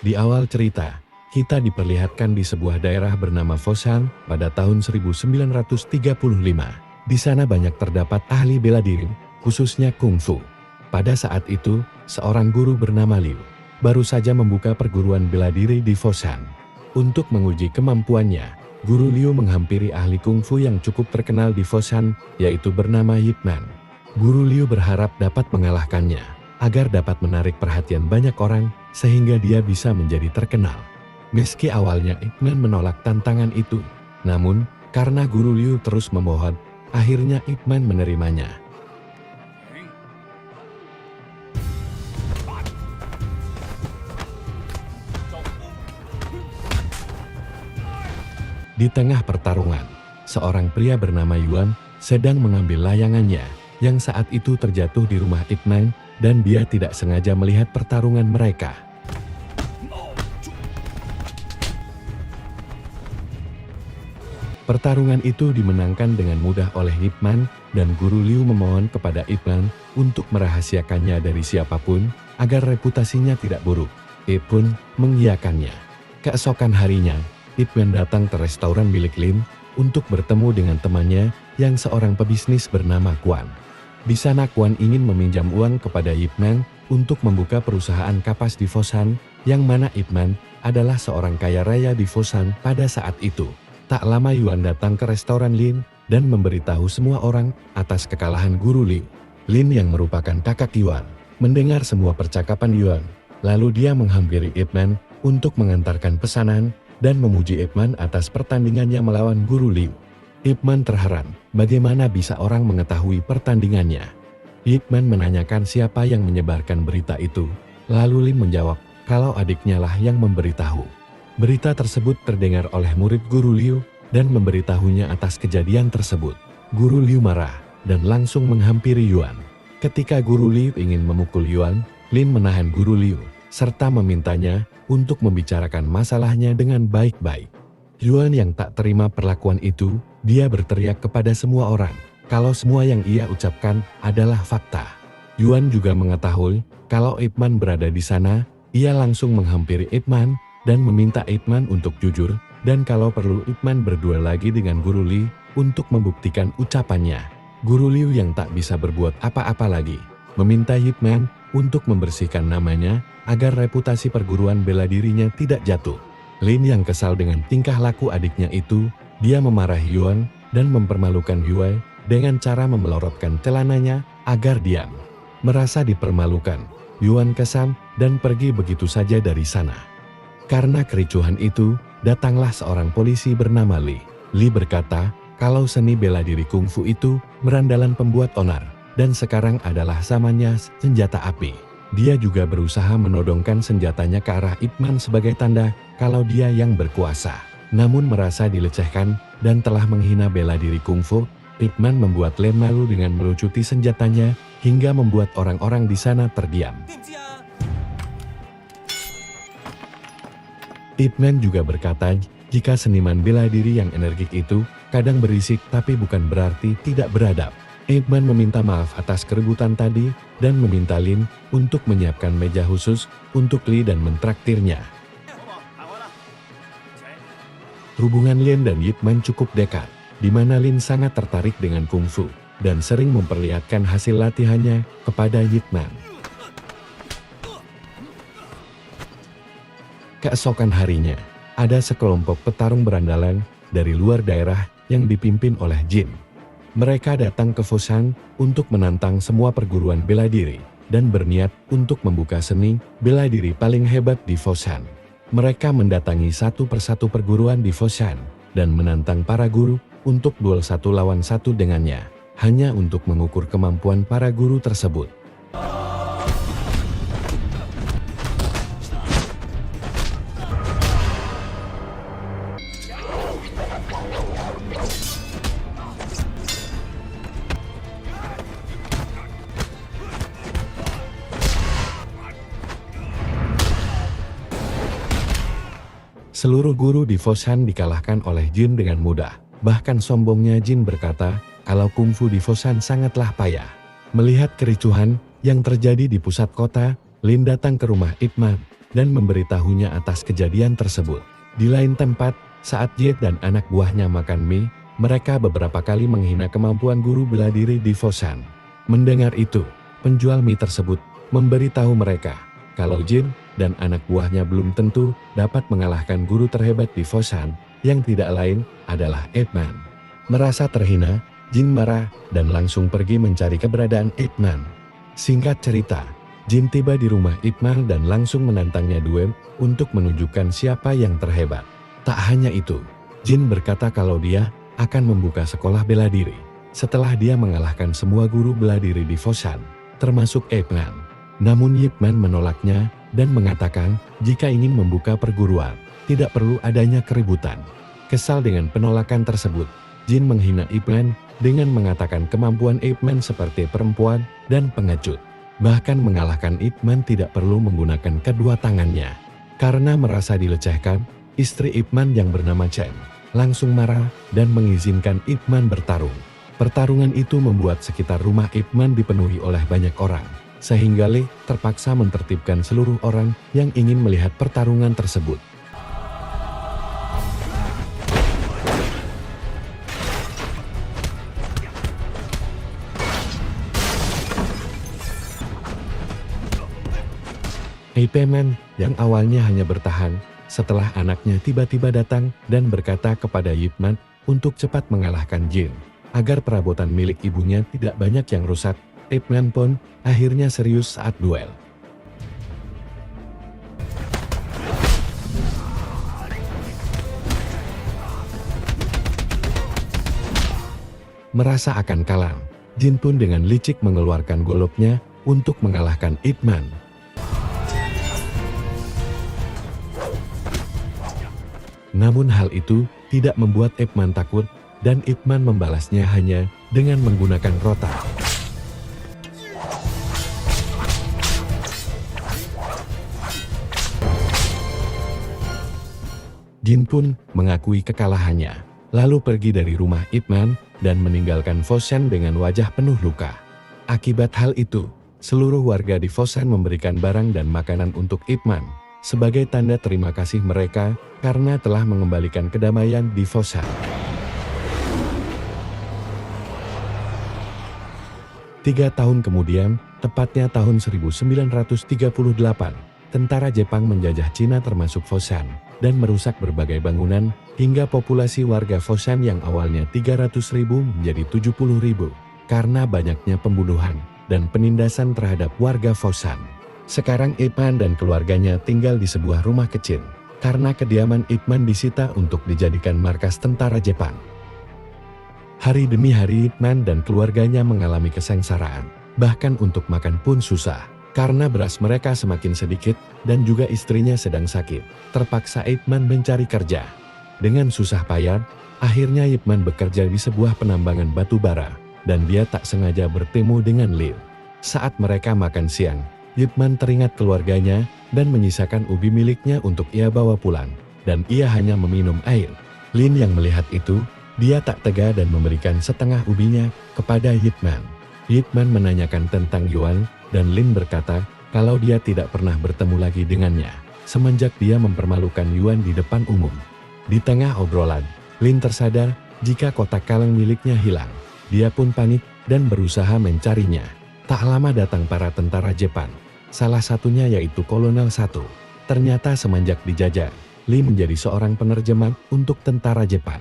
Di awal cerita, kita diperlihatkan di sebuah daerah bernama Foshan pada tahun 1935. Di sana banyak terdapat ahli bela diri, khususnya kungfu. Pada saat itu, seorang guru bernama Liu baru saja membuka perguruan bela diri di Foshan. Untuk menguji kemampuannya, Guru Liu menghampiri ahli kungfu yang cukup terkenal di Foshan, yaitu bernama Ip Man. Guru Liu berharap dapat mengalahkannya, agar dapat menarik perhatian banyak orang, sehingga dia bisa menjadi terkenal. Meski awalnya Ip Man menolak tantangan itu, namun, karena Guru Liu terus memohon, akhirnya Ip Man menerimanya. Di tengah pertarungan, seorang pria bernama Yuan sedang mengambil layangannya, yang saat itu terjatuh di rumah Ip Man, dan dia tidak sengaja melihat pertarungan mereka. Pertarungan itu dimenangkan dengan mudah oleh Ip Man, dan Guru Liu memohon kepada Ip Man untuk merahasiakannya dari siapapun, agar reputasinya tidak buruk. Ip pun mengiyakannya. Keesokan harinya, Ip Man datang ke restoran milik Lin untuk bertemu dengan temannya yang seorang pebisnis bernama Quan. Di sana Quan ingin meminjam uang kepada Ip Man untuk membuka perusahaan kapas di Foshan, yang mana Ip Man adalah seorang kaya raya di Foshan pada saat itu. Tak lama Yuan datang ke restoran Lin dan memberitahu semua orang atas kekalahan Guru Liu. Lin yang merupakan kakak Yuan mendengar semua percakapan Yuan, lalu dia menghampiri Ip Man untuk mengantarkan pesanan dan memuji Ip Man atas pertandingannya melawan Guru Liu. Ip Man terheran, bagaimana bisa orang mengetahui pertandingannya. Ip Man menanyakan siapa yang menyebarkan berita itu, lalu Lin menjawab kalau adiknya lah yang memberitahu. Berita tersebut terdengar oleh murid Guru Liu dan memberitahunya atas kejadian tersebut. Guru Liu marah dan langsung menghampiri Yuan. Ketika Guru Liu ingin memukul Yuan, Lin menahan Guru Liu serta memintanya untuk membicarakan masalahnya dengan baik-baik. Yuan yang tak terima perlakuan itu, dia berteriak kepada semua orang, kalau semua yang ia ucapkan adalah fakta. Yuan juga mengetahui kalau Ip Man berada di sana, ia langsung menghampiri Ip Man dan meminta Ip Man untuk jujur, dan kalau perlu Ip Man berduel lagi dengan Guru Liu untuk membuktikan ucapannya. Guru Liu yang tak bisa berbuat apa-apa lagi, meminta Ip Man untuk membersihkan namanya, agar reputasi perguruan bela dirinya tidak jatuh. Lin yang kesal dengan tingkah laku adiknya itu, dia memarahi Yuan dan mempermalukan Yue dengan cara memelorotkan celananya agar diam. Merasa dipermalukan, Yuan kesal dan pergi begitu saja dari sana. Karena kericuhan itu, datanglah seorang polisi bernama Li. Li berkata kalau seni bela diri kungfu itu merandalan pembuat onar, dan sekarang adalah zamannya senjata api. Dia juga berusaha menodongkan senjatanya ke arah Ip Man sebagai tanda kalau dia yang berkuasa. Namun merasa dilecehkan dan telah menghina bela diri kungfu, Ip Man membuat Lin malu dengan melucuti senjatanya hingga membuat orang-orang di sana terdiam. Ip Man juga berkata jika seniman bela diri yang energik itu kadang berisik tapi bukan berarti tidak beradab. Ip Man meminta maaf atas keributan tadi dan meminta Lin untuk menyiapkan meja khusus untuk Li dan mentraktirnya. Hubungan Lin dan Ip Man cukup dekat, di mana Lin sangat tertarik dengan kungfu dan sering memperlihatkan hasil latihannya kepada Ip Man. Keesokan harinya, ada sekelompok petarung berandalan dari luar daerah yang dipimpin oleh Jin. Mereka datang ke Foshan untuk menantang semua perguruan bela diri dan berniat untuk membuka seni bela diri paling hebat di Foshan. Mereka mendatangi satu persatu perguruan di Foshan dan menantang para guru untuk duel satu lawan satu dengannya, hanya untuk mengukur kemampuan para guru tersebut. Seluruh guru di Foshan dikalahkan oleh Jin dengan mudah. Bahkan sombongnya Jin berkata, kalau kungfu di Foshan sangatlah payah. Melihat kericuhan yang terjadi di pusat kota, Lin datang ke rumah Ip Man dan memberitahunya atas kejadian tersebut. Di lain tempat, saat Jade dan anak buahnya makan mie, mereka beberapa kali menghina kemampuan guru bela diri di Foshan. Mendengar itu, penjual mie tersebut memberitahu mereka kalau Jin dan anak buahnya belum tentu dapat mengalahkan guru terhebat di Foshan, yang tidak lain adalah Ip Man. Merasa terhina, Jin marah dan langsung pergi mencari keberadaan Ip Man. Singkat cerita, Jin tiba di rumah Ip Man dan langsung menantangnya duel untuk menunjukkan siapa yang terhebat. Tak hanya itu, Jin berkata kalau dia akan membuka sekolah bela diri setelah dia mengalahkan semua guru bela diri di Foshan, termasuk Ip Man. Namun Ip Man menolaknya dan mengatakan jika ingin membuka perguruan, tidak perlu adanya keributan. Kesal dengan penolakan tersebut, Jin menghina Ip Man dengan mengatakan kemampuan Ip Man seperti perempuan dan pengecut. Bahkan mengalahkan Ip Man tidak perlu menggunakan kedua tangannya. Karena merasa dilecehkan, istri Ip Man yang bernama Chen langsung marah dan mengizinkan Ip Man bertarung. Pertarungan itu membuat sekitar rumah Ip Man dipenuhi oleh banyak orang, sehingga Lee terpaksa menertibkan seluruh orang yang ingin melihat pertarungan tersebut. Ip Man yang awalnya hanya bertahan, setelah anaknya tiba-tiba datang dan berkata kepada Ip Man untuk cepat mengalahkan Jin. Agar perabotan milik ibunya tidak banyak yang rusak, Ip Man pun akhirnya serius saat duel. Merasa akan kalah, Jin pun dengan licik mengeluarkan goloknya untuk mengalahkan Ip Man. Namun hal itu tidak membuat Ip Man takut dan Ip Man membalasnya hanya dengan menggunakan rotan. Jin pun mengakui kekalahannya, lalu pergi dari rumah Ip Man dan meninggalkan Foshan dengan wajah penuh luka. Akibat hal itu, seluruh warga di Foshan memberikan barang dan makanan untuk Ip Man sebagai tanda terima kasih mereka karena telah mengembalikan kedamaian di Foshan. 3 tahun kemudian, tepatnya tahun 1938, tentara Jepang menjajah Cina termasuk Foshan dan merusak berbagai bangunan hingga populasi warga Foshan yang awalnya 300.000 menjadi 70.000 karena banyaknya pembunuhan dan penindasan terhadap warga Foshan. Sekarang Ip Man dan keluarganya tinggal di sebuah rumah kecil karena kediaman Ip Man disita untuk dijadikan markas tentara Jepang. Hari demi hari Ip Man dan keluarganya mengalami kesengsaraan, bahkan untuk makan pun susah. Karena beras mereka semakin sedikit dan juga istrinya sedang sakit, terpaksa Ip Man mencari kerja. Dengan susah payah, akhirnya Ip Man bekerja di sebuah penambangan batu bara, dan dia tak sengaja bertemu dengan Liu. Saat mereka makan siang, Ip Man teringat keluarganya dan menyisakan ubi miliknya untuk ia bawa pulang, dan ia hanya meminum air. Lin yang melihat itu, dia tak tega dan memberikan setengah ubinya kepada Ip Man. Ip Man menanyakan tentang Yuan, dan Lin berkata kalau dia tidak pernah bertemu lagi dengannya semenjak dia mempermalukan Yuan di depan umum. Di tengah obrolan, Lin tersadar jika kotak kaleng miliknya hilang. Dia pun panik dan berusaha mencarinya. Tak lama datang para tentara Jepang. Salah satunya yaitu Kolonel 1. Ternyata semenjak dijajah, Lee menjadi seorang penerjemah untuk tentara Jepang.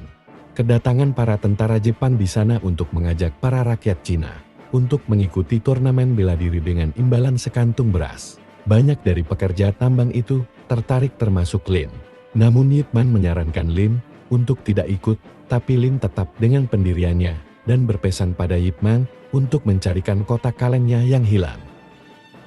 Kedatangan para tentara Jepang di sana untuk mengajak para rakyat Cina untuk mengikuti turnamen bela diri dengan imbalan sekantung beras. Banyak dari pekerja tambang itu tertarik termasuk Lin. Namun Ip Man menyarankan Lin untuk tidak ikut, tapi Lin tetap dengan pendiriannya dan berpesan pada Ip Man untuk mencarikan kotak kalengnya yang hilang.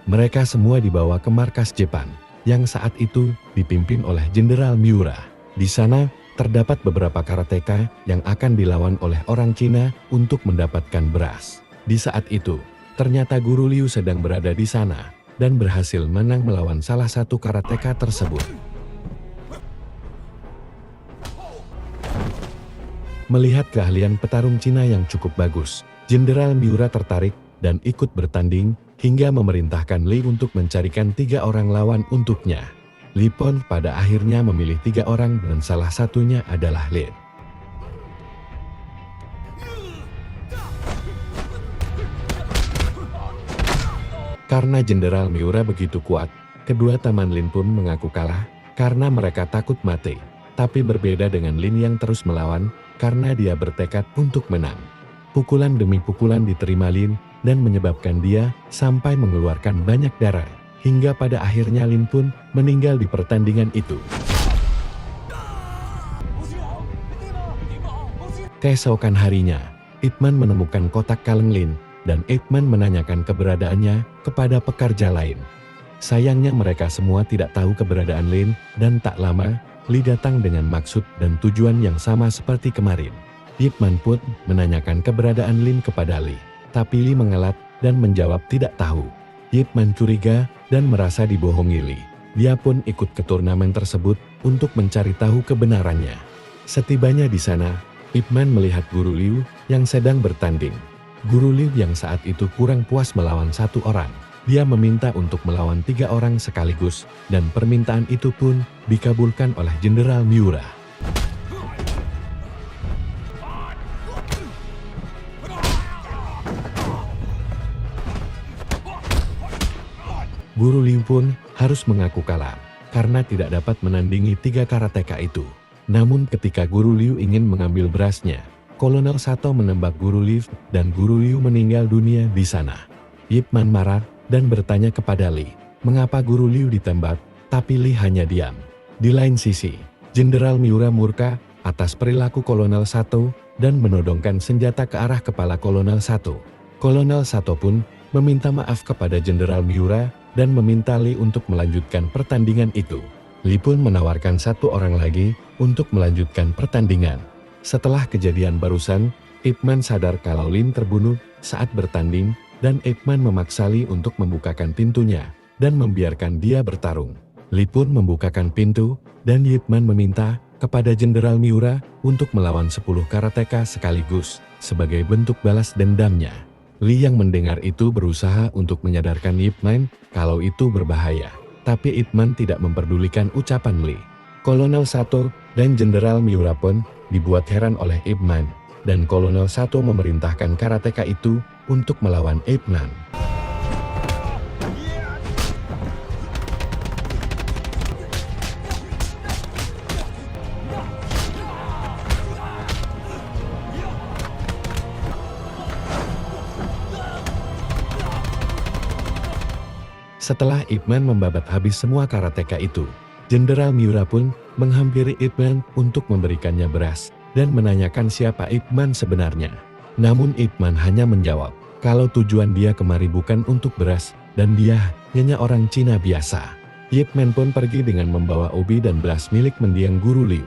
Mereka semua dibawa ke markas Jepang, yang saat itu dipimpin oleh Jenderal Miura. Di sana, terdapat beberapa karateka yang akan dilawan oleh orang Cina untuk mendapatkan beras. Di saat itu, ternyata Guru Liu sedang berada di sana, dan berhasil menang melawan salah satu karateka tersebut. Melihat keahlian petarung Cina yang cukup bagus, Jenderal Miura tertarik dan ikut bertanding, hingga memerintahkan Lee untuk mencarikan 3 orang lawan untuknya. Lipon pada akhirnya memilih 3 orang dan salah satunya adalah Lin. Karena Jenderal Miura begitu kuat, kedua teman Lin pun mengaku kalah karena mereka takut mati. Tapi berbeda dengan Lin yang terus melawan karena dia bertekad untuk menang. Pukulan demi pukulan diterima Lin dan menyebabkan dia sampai mengeluarkan banyak darah. Hingga pada akhirnya Lin pun meninggal di pertandingan itu. Keesokan harinya, Ip Man menemukan kotak kaleng Lin. Dan Ip Man menanyakan keberadaannya kepada pekerja lain. Sayangnya mereka semua tidak tahu keberadaan Lin dan tak lama, Li datang dengan maksud dan tujuan yang sama seperti kemarin. Ip Man pun menanyakan keberadaan Lin kepada Li, tapi Li mengelak dan menjawab tidak tahu. Ip Man curiga dan merasa dibohongi Li. Dia pun ikut ke turnamen tersebut untuk mencari tahu kebenarannya. Setibanya di sana, Ip Man melihat Guru Liu yang sedang bertanding. Guru Liu yang saat itu kurang puas melawan 1 orang. Dia meminta untuk melawan 3 orang sekaligus, dan permintaan itu pun dikabulkan oleh Jenderal Miura. Guru Liu pun harus mengaku kalah, karena tidak dapat menandingi 3 karateka itu. Namun ketika Guru Liu ingin mengambil berasnya, Kolonel Sato menembak Guru Liu dan Guru Liu meninggal dunia di sana. Ip Man marah dan bertanya kepada Li, mengapa Guru Liu ditembak, tapi Li hanya diam. Di lain sisi, Jenderal Miura murka atas perilaku Kolonel Sato dan menodongkan senjata ke arah kepala Kolonel Sato. Kolonel Sato pun meminta maaf kepada Jenderal Miura dan meminta Li untuk melanjutkan pertandingan itu. Li pun menawarkan 1 orang lagi untuk melanjutkan pertandingan. Setelah kejadian barusan, Ip Man sadar kalau Lin terbunuh saat bertanding dan Ip Man memaksa Li untuk membukakan pintunya dan membiarkan dia bertarung. Li pun membukakan pintu dan Ip Man meminta kepada Jenderal Miura untuk melawan 10 karateka sekaligus sebagai bentuk balas dendamnya. Li yang mendengar itu berusaha untuk menyadarkan Ip Man kalau itu berbahaya, tapi Ip Man tidak memperdulikan ucapan Li. Kolonel Sato dan Jenderal Miura pun dibuat heran oleh Ip Man, dan Kolonel Sato memerintahkan karateka itu untuk melawan Ip Man. Setelah Ip Man membabat habis semua karateka itu, Jenderal Miura pun menghampiri Ip Man untuk memberikannya beras dan menanyakan siapa Ip Man sebenarnya. Namun Ip Man hanya menjawab kalau tujuan dia kemari bukan untuk beras dan dia hanya orang Cina biasa. Ip Man pun pergi dengan membawa ubi dan beras milik mendiang Guru Liu.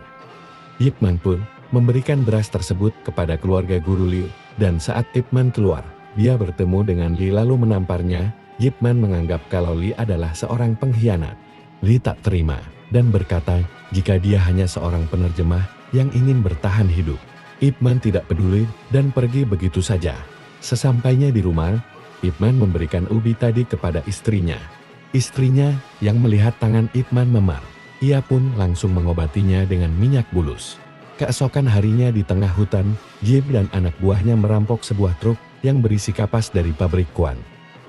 Ip Man pun memberikan beras tersebut kepada keluarga Guru Liu, dan saat Ip Man keluar, dia bertemu dengan Li lalu menamparnya. Ip Man menganggap kalau Li adalah seorang pengkhianat. Li tak terima dan berkata jika dia hanya seorang penerjemah yang ingin bertahan hidup. Ip Man tidak peduli dan pergi begitu saja. Sesampainya di rumah, Ip Man memberikan ubi tadi kepada istrinya. Istrinya yang melihat tangan Ip Man memar, ia pun langsung mengobatinya dengan minyak bulus. Keesokan harinya di tengah hutan, Jin dan anak buahnya merampok sebuah truk yang berisi kapas dari pabrik Quan.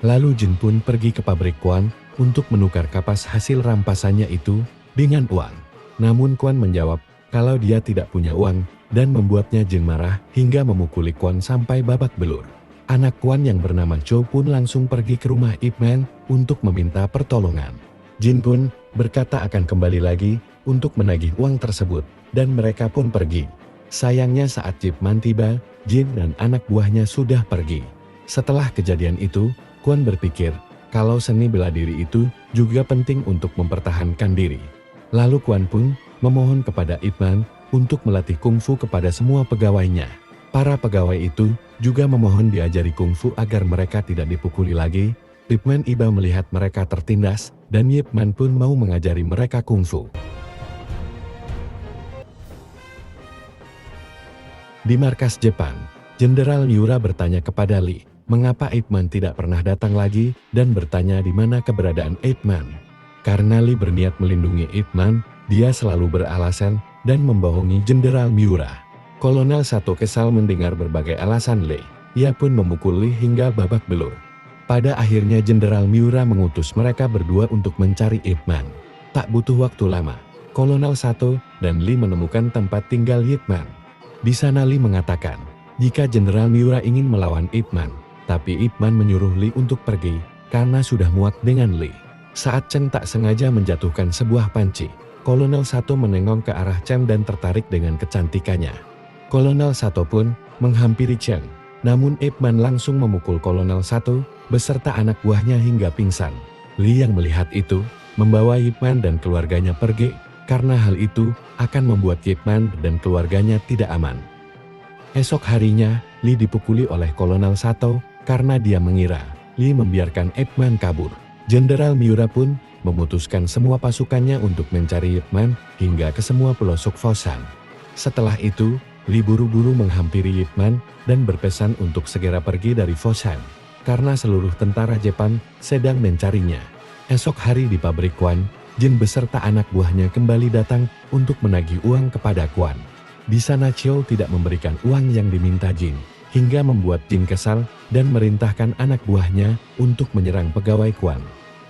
Lalu Jin pun pergi ke pabrik Quan untuk menukar kapas hasil rampasannya itu dengan uang. Namun Quan menjawab kalau dia tidak punya uang dan membuatnya Jin marah hingga memukuli Quan sampai babak belur. Anak Quan yang bernama Cho pun langsung pergi ke rumah Ip Man untuk meminta pertolongan. Jin pun berkata akan kembali lagi untuk menagih uang tersebut dan mereka pun pergi. Sayangnya saat Ip Man tiba, Jin dan anak buahnya sudah pergi. Setelah kejadian itu, Quan berpikir kalau seni bela diri itu juga penting untuk mempertahankan diri. Lalu Quan pun memohon kepada Ip Man untuk melatih kungfu kepada semua pegawainya. Para pegawai itu juga memohon diajari kungfu agar mereka tidak dipukuli lagi. Ip Man iba melihat mereka tertindas dan Ip Man pun mau mengajari mereka kungfu. Di markas Jepang, Jenderal Miura bertanya kepada Li, mengapa Ip Man tidak pernah datang lagi dan bertanya di mana keberadaan Ip Man. Karena Lee berniat melindungi Ip Man, dia selalu beralasan dan membohongi Jenderal Miura. Kolonel Sato kesal mendengar berbagai alasan Lee. Ia pun memukul Lee hingga babak belur. Pada akhirnya Jenderal Miura mengutus mereka berdua untuk mencari Ip Man. Tak butuh waktu lama, Kolonel Sato dan Lee menemukan tempat tinggal Ip Man. Di sana Lee mengatakan, jika Jenderal Miura ingin melawan Ip Man, tapi Ip Man menyuruh Lee untuk pergi karena sudah muak dengan Lee. Saat Chen tak sengaja menjatuhkan sebuah panci, Kolonel Sato menengok ke arah Chen dan tertarik dengan kecantikannya. Kolonel Sato pun menghampiri Chen, namun Ip Man langsung memukul Kolonel Sato beserta anak buahnya hingga pingsan. Lee yang melihat itu, membawa Ip Man dan keluarganya pergi, karena hal itu akan membuat Ip Man dan keluarganya tidak aman. Esok harinya, Lee dipukuli oleh Kolonel Sato karena dia mengira Lee membiarkan Ip Man kabur. Jenderal Miura pun memutuskan semua pasukannya untuk mencari Ip Man hingga ke semua pelosok Foshan. Setelah itu, Lee buru-buru menghampiri Ip Man dan berpesan untuk segera pergi dari Foshan, karena seluruh tentara Jepang sedang mencarinya. Esok hari di pabrik Quan, Jin beserta anak buahnya kembali datang untuk menagih uang kepada Quan. Di sana Chiou tidak memberikan uang yang diminta Jin, hingga membuat Jin kesal dan merintahkan anak buahnya untuk menyerang pegawai Quan.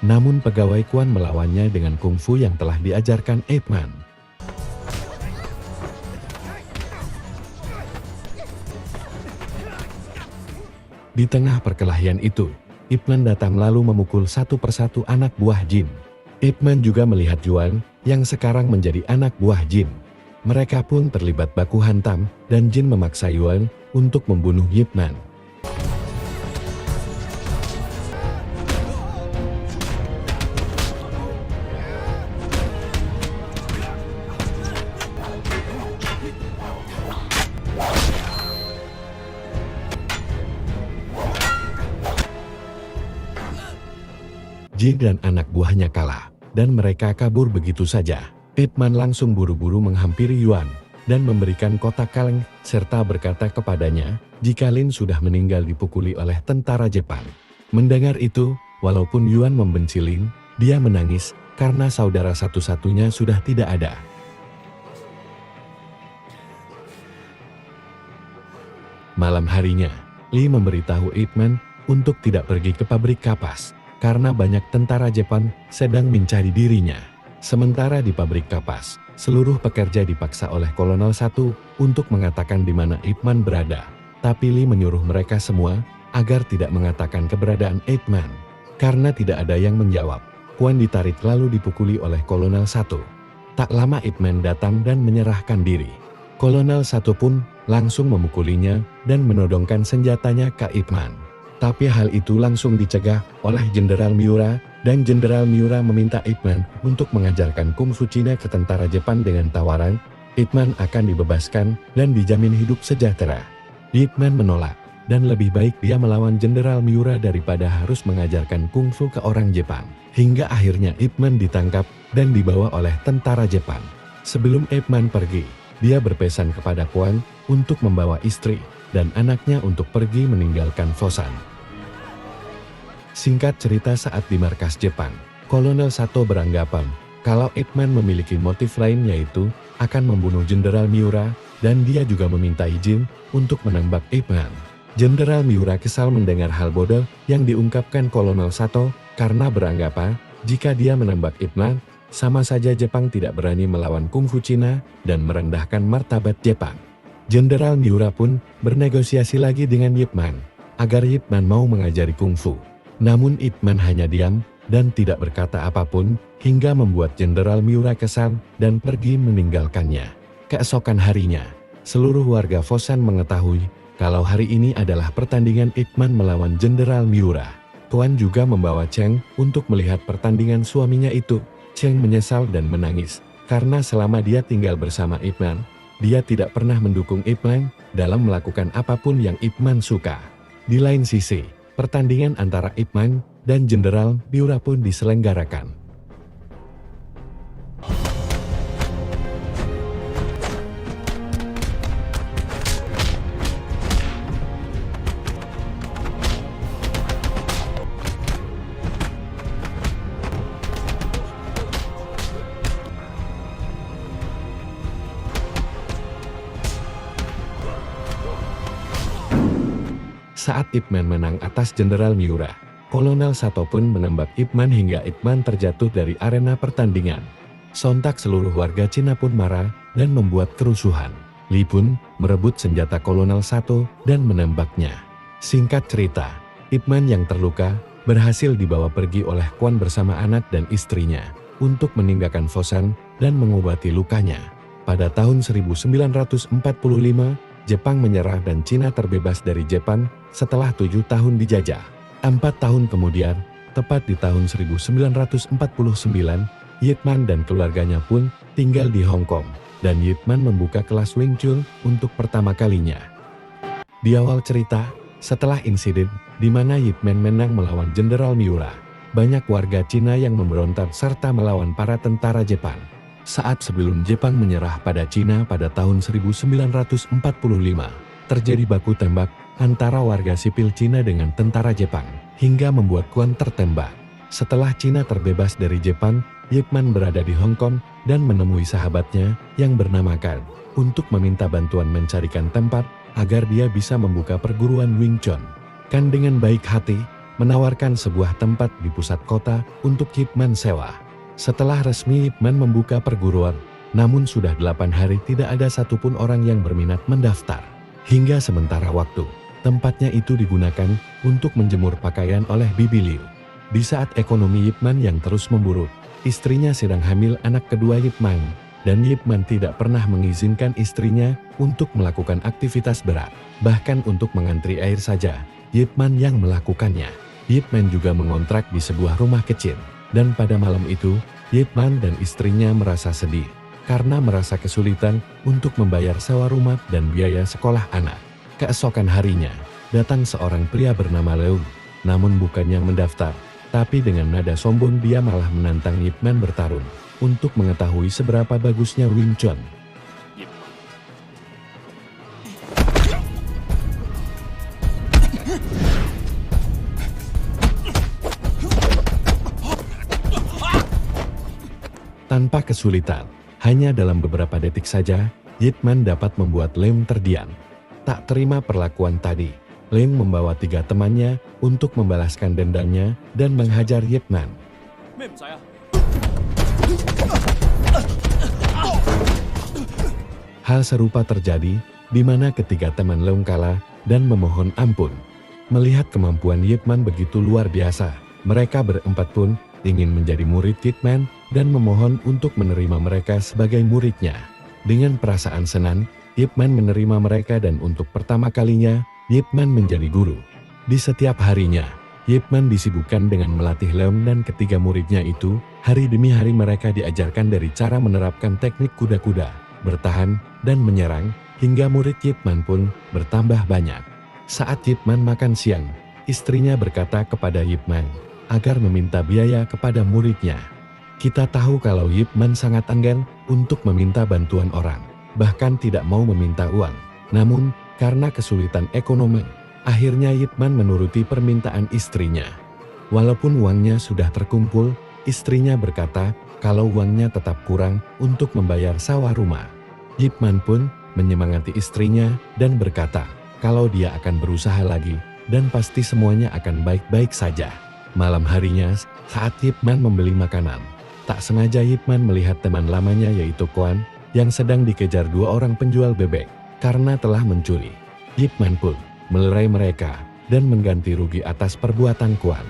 Namun pegawai Quan melawannya dengan kungfu yang telah diajarkan Ip Man. Di tengah perkelahian itu, Ip Man datang lalu memukul satu persatu anak buah Jin. Ip Man juga melihat Yuan yang sekarang menjadi anak buah Jin. Mereka pun terlibat baku hantam dan Jin memaksa Yuan untuk membunuh Ip Man. Jin dan anak buahnya kalah, dan mereka kabur begitu saja. Ip Man langsung buru-buru menghampiri Yuan, dan memberikan kotak kaleng, serta berkata kepadanya, jika Lin sudah meninggal dipukuli oleh tentara Jepang. Mendengar itu, walaupun Yuan membenci Lin, dia menangis, karena saudara satu-satunya sudah tidak ada. Malam harinya, Lee memberitahu Ip Man untuk tidak pergi ke pabrik kapas, karena banyak tentara Jepang sedang mencari dirinya. Sementara di pabrik kapas, seluruh pekerja dipaksa oleh Kolonel Satu untuk mengatakan di mana Ip Man berada. Tapi Lee menyuruh mereka semua agar tidak mengatakan keberadaan Ip Man. Karena tidak ada yang menjawab, Quan ditarik lalu dipukuli oleh Kolonel Satu. Tak lama Ip Man datang dan menyerahkan diri. Kolonel Satu pun langsung memukulinya dan menodongkan senjatanya ke Ip Man. Tapi hal itu langsung dicegah oleh Jenderal Miura, dan Jenderal Miura meminta Ip Man untuk mengajarkan kungfu Cina ke tentara Jepang dengan tawaran, Ip Man akan dibebaskan dan dijamin hidup sejahtera. Ip Man menolak, dan lebih baik dia melawan Jenderal Miura daripada harus mengajarkan kungfu ke orang Jepang. Hingga akhirnya Ip Man ditangkap dan dibawa oleh tentara Jepang. Sebelum Ip Man pergi, dia berpesan kepada Quan untuk membawa istri dan anaknya untuk pergi meninggalkan Foshan. Singkat cerita, saat di markas Jepang, Kolonel Sato beranggapan kalau Ip Man memiliki motif lain, yaitu akan membunuh Jenderal Miura, dan dia juga meminta izin untuk menembak Ip Man. Jenderal Miura kesal mendengar hal bodoh yang diungkapkan Kolonel Sato, karena beranggapan jika dia menembak Ip Man, sama saja Jepang tidak berani melawan kungfu Cina dan merendahkan martabat Jepang. Jenderal Miura pun bernegosiasi lagi dengan Ip Man agar Ip Man mau mengajari kungfu. Namun Ip Man hanya diam dan tidak berkata apapun, hingga membuat Jenderal Miura kesal dan pergi meninggalkannya. Keesokan harinya, seluruh warga Foshan mengetahui kalau hari ini adalah pertandingan Ip Man melawan Jenderal Miura. Tuan juga membawa Cheng untuk melihat pertandingan suaminya itu. Cheng menyesal dan menangis karena selama dia tinggal bersama Ip Man, dia tidak pernah mendukung Ip Man dalam melakukan apapun yang Ip Man suka. Di lain sisi, pertandingan antara Ip Man dan Jenderal Miura pun diselenggarakan. Saat Ip Man menang atas Jenderal Miura, Kolonel Sato pun menembak Ip Man hingga Ip Man terjatuh dari arena pertandingan. Sontak seluruh warga Cina pun marah dan membuat kerusuhan. Li pun merebut senjata Kolonel Sato dan menembaknya. Singkat cerita, Ip Man yang terluka berhasil dibawa pergi oleh Quan bersama anak dan istrinya untuk meninggalkan Fosan dan mengobati lukanya. Pada tahun 1945, Jepang menyerah dan Cina terbebas dari Jepang setelah 7 tahun dijajah. 4 tahun kemudian, tepat di tahun 1949, Yip Man dan keluarganya pun tinggal di Hong Kong, dan Yip Man membuka kelas Wing Chun untuk pertama kalinya. Di awal cerita, setelah insiden di mana Yip Man menang melawan Jenderal Miura, banyak warga Cina yang memberontak serta melawan para tentara Jepang. Saat sebelum Jepang menyerah pada Cina pada tahun 1945, terjadi baku tembak antara warga sipil Cina dengan tentara Jepang, hingga membuat Quan tertembak. Setelah Cina terbebas dari Jepang, Yip Man berada di Hong Kong dan menemui sahabatnya yang bernama Kan untuk meminta bantuan mencarikan tempat agar dia bisa membuka perguruan Wing Chun. Kan dengan baik hati menawarkan sebuah tempat di pusat kota untuk Yip Man sewa. Setelah resmi Yip Man membuka perguruan, namun sudah 8 hari tidak ada satupun orang yang berminat mendaftar. Hingga sementara waktu, tempatnya itu digunakan untuk menjemur pakaian oleh Bibi Liu. Di saat ekonomi Yip Man yang terus memburuk, istrinya sedang hamil anak kedua Yip Man, dan Yip Man tidak pernah mengizinkan istrinya untuk melakukan aktivitas berat. Bahkan untuk mengantri air saja, Yip Man yang melakukannya. Yip Man juga mengontrak di sebuah rumah kecil. Dan pada malam itu, Yip Man dan istrinya merasa sedih karena merasa kesulitan untuk membayar sewa rumah dan biaya sekolah anak. Keesokan harinya, datang seorang pria bernama Leu, namun bukannya mendaftar, tapi dengan nada sombong dia malah menantang Yip Man bertarung untuk mengetahui seberapa bagusnya Wing Chun. Tanpa kesulitan, hanya dalam beberapa detik saja, Yip Man dapat membuat Lem terdiam. Tak terima perlakuan tadi, Lem membawa 3 temannya untuk membalaskan dendamnya dan menghajar Yip Man. Hal serupa terjadi, di mana ketiga teman Lem kalah dan memohon ampun. Melihat kemampuan Yip Man begitu luar biasa, mereka berempat pun ingin menjadi murid Yip Man dan memohon untuk menerima mereka sebagai muridnya. Dengan perasaan senang, Yip Man menerima mereka dan untuk pertama kalinya, Yip Man menjadi guru. Di setiap harinya, Yip Man disibukkan dengan melatih Lem dan ketiga muridnya itu. Hari demi hari mereka diajarkan dari cara menerapkan teknik kuda-kuda, bertahan, dan menyerang, hingga murid Yip Man pun bertambah banyak. Saat Yip Man makan siang, istrinya berkata kepada Yip Man agar meminta biaya kepada muridnya. Kita tahu kalau Yip Man sangat enggan untuk meminta bantuan orang, bahkan tidak mau meminta uang. Namun, karena kesulitan ekonomi, akhirnya Yip Man menuruti permintaan istrinya. Walaupun uangnya sudah terkumpul, istrinya berkata kalau uangnya tetap kurang untuk membayar sewa rumah. Yip Man pun menyemangati istrinya dan berkata kalau dia akan berusaha lagi dan pasti semuanya akan baik-baik saja. Malam harinya, saat Yip Man membeli makanan, tak sengaja Yip Man melihat teman lamanya yaitu Quan yang sedang dikejar 2 orang penjual bebek karena telah mencuri. Yip Man pun melerai mereka dan mengganti rugi atas perbuatan Quan.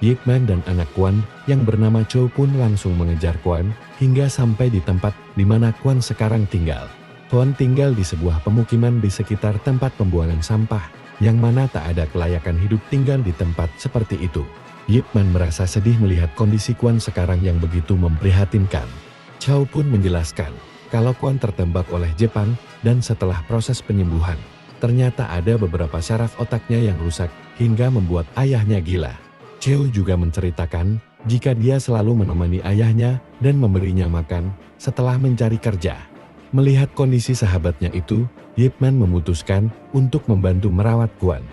Yip Man dan anak Quan yang bernama Chow pun langsung mengejar Quan hingga sampai di tempat di mana Quan sekarang tinggal. Quan tinggal di sebuah pemukiman di sekitar tempat pembuangan sampah, yang mana tak ada kelayakan hidup tinggal di tempat seperti itu. Yip Man merasa sedih melihat kondisi Quan sekarang yang begitu memprihatinkan. Chow pun menjelaskan kalau Quan tertembak oleh Jepang dan setelah proses penyembuhan, ternyata ada beberapa saraf otaknya yang rusak hingga membuat ayahnya gila. Chow juga menceritakan jika dia selalu menemani ayahnya dan memberinya makan setelah mencari kerja. Melihat kondisi sahabatnya itu, Yip Man memutuskan untuk membantu merawat Quan.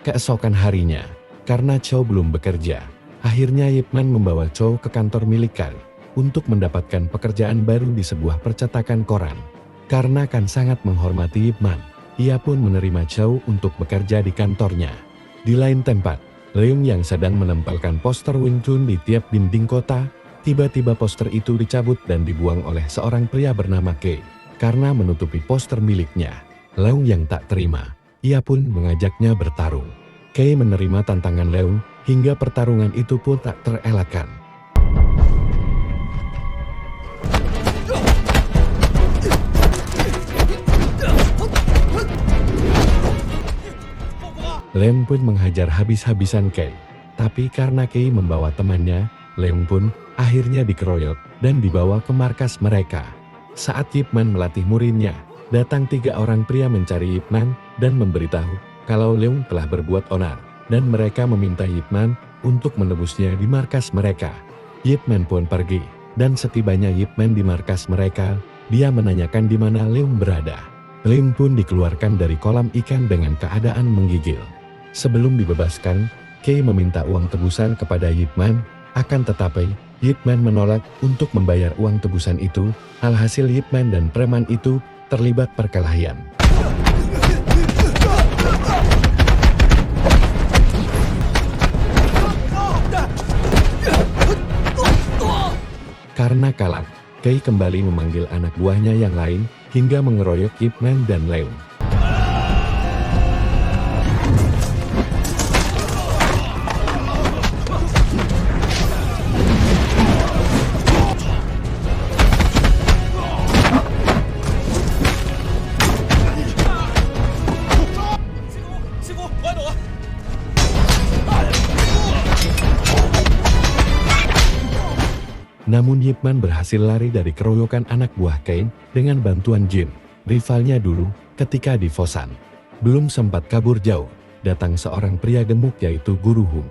Keesokan harinya, karena Chow belum bekerja, akhirnya Yip Man membawa Chow ke kantor milik Kan untuk mendapatkan pekerjaan baru di sebuah percetakan koran. Karena Kan sangat menghormati Yip Man, ia pun menerima Chow untuk bekerja di kantornya. Di lain tempat, Leung yang sedang menempelkan poster Wing Chun di tiap dinding kota, tiba-tiba poster itu dicabut dan dibuang oleh seorang pria bernama Kei. Karena menutupi poster miliknya, Leung yang tak terima, ia pun mengajaknya bertarung. Kei menerima tantangan Leung, hingga pertarungan itu pun tak terelakkan. Leung pun menghajar habis-habisan Kei. Tapi karena Kei membawa temannya, Leung pun akhirnya dikeroyok dan dibawa ke markas mereka. Saat Yip Man melatih muridnya, datang 3 orang pria mencari Yip Man dan memberitahu kalau Leung telah berbuat onar, dan mereka meminta Yip Man untuk menebusnya di markas mereka. Yip Man pun pergi, dan setibanya Yip Man di markas mereka, dia menanyakan di mana Leung berada. Leung pun dikeluarkan dari kolam ikan dengan keadaan menggigil. Sebelum dibebaskan, Kei meminta uang tebusan kepada Yip Man, akan tetapi Yip Man menolak untuk membayar uang tebusan itu. Alhasil Yip Man dan preman itu terlibat perkelahian. Karena kalah, Kei kembali memanggil anak buahnya yang lain hingga mengeroyok Yip Man dan Leung. Namun Yip Man berhasil lari dari keroyokan anak buah Kei dengan bantuan Jin, rivalnya dulu ketika di Fosan. Belum sempat kabur jauh, datang seorang pria gemuk yaitu Guru Hung.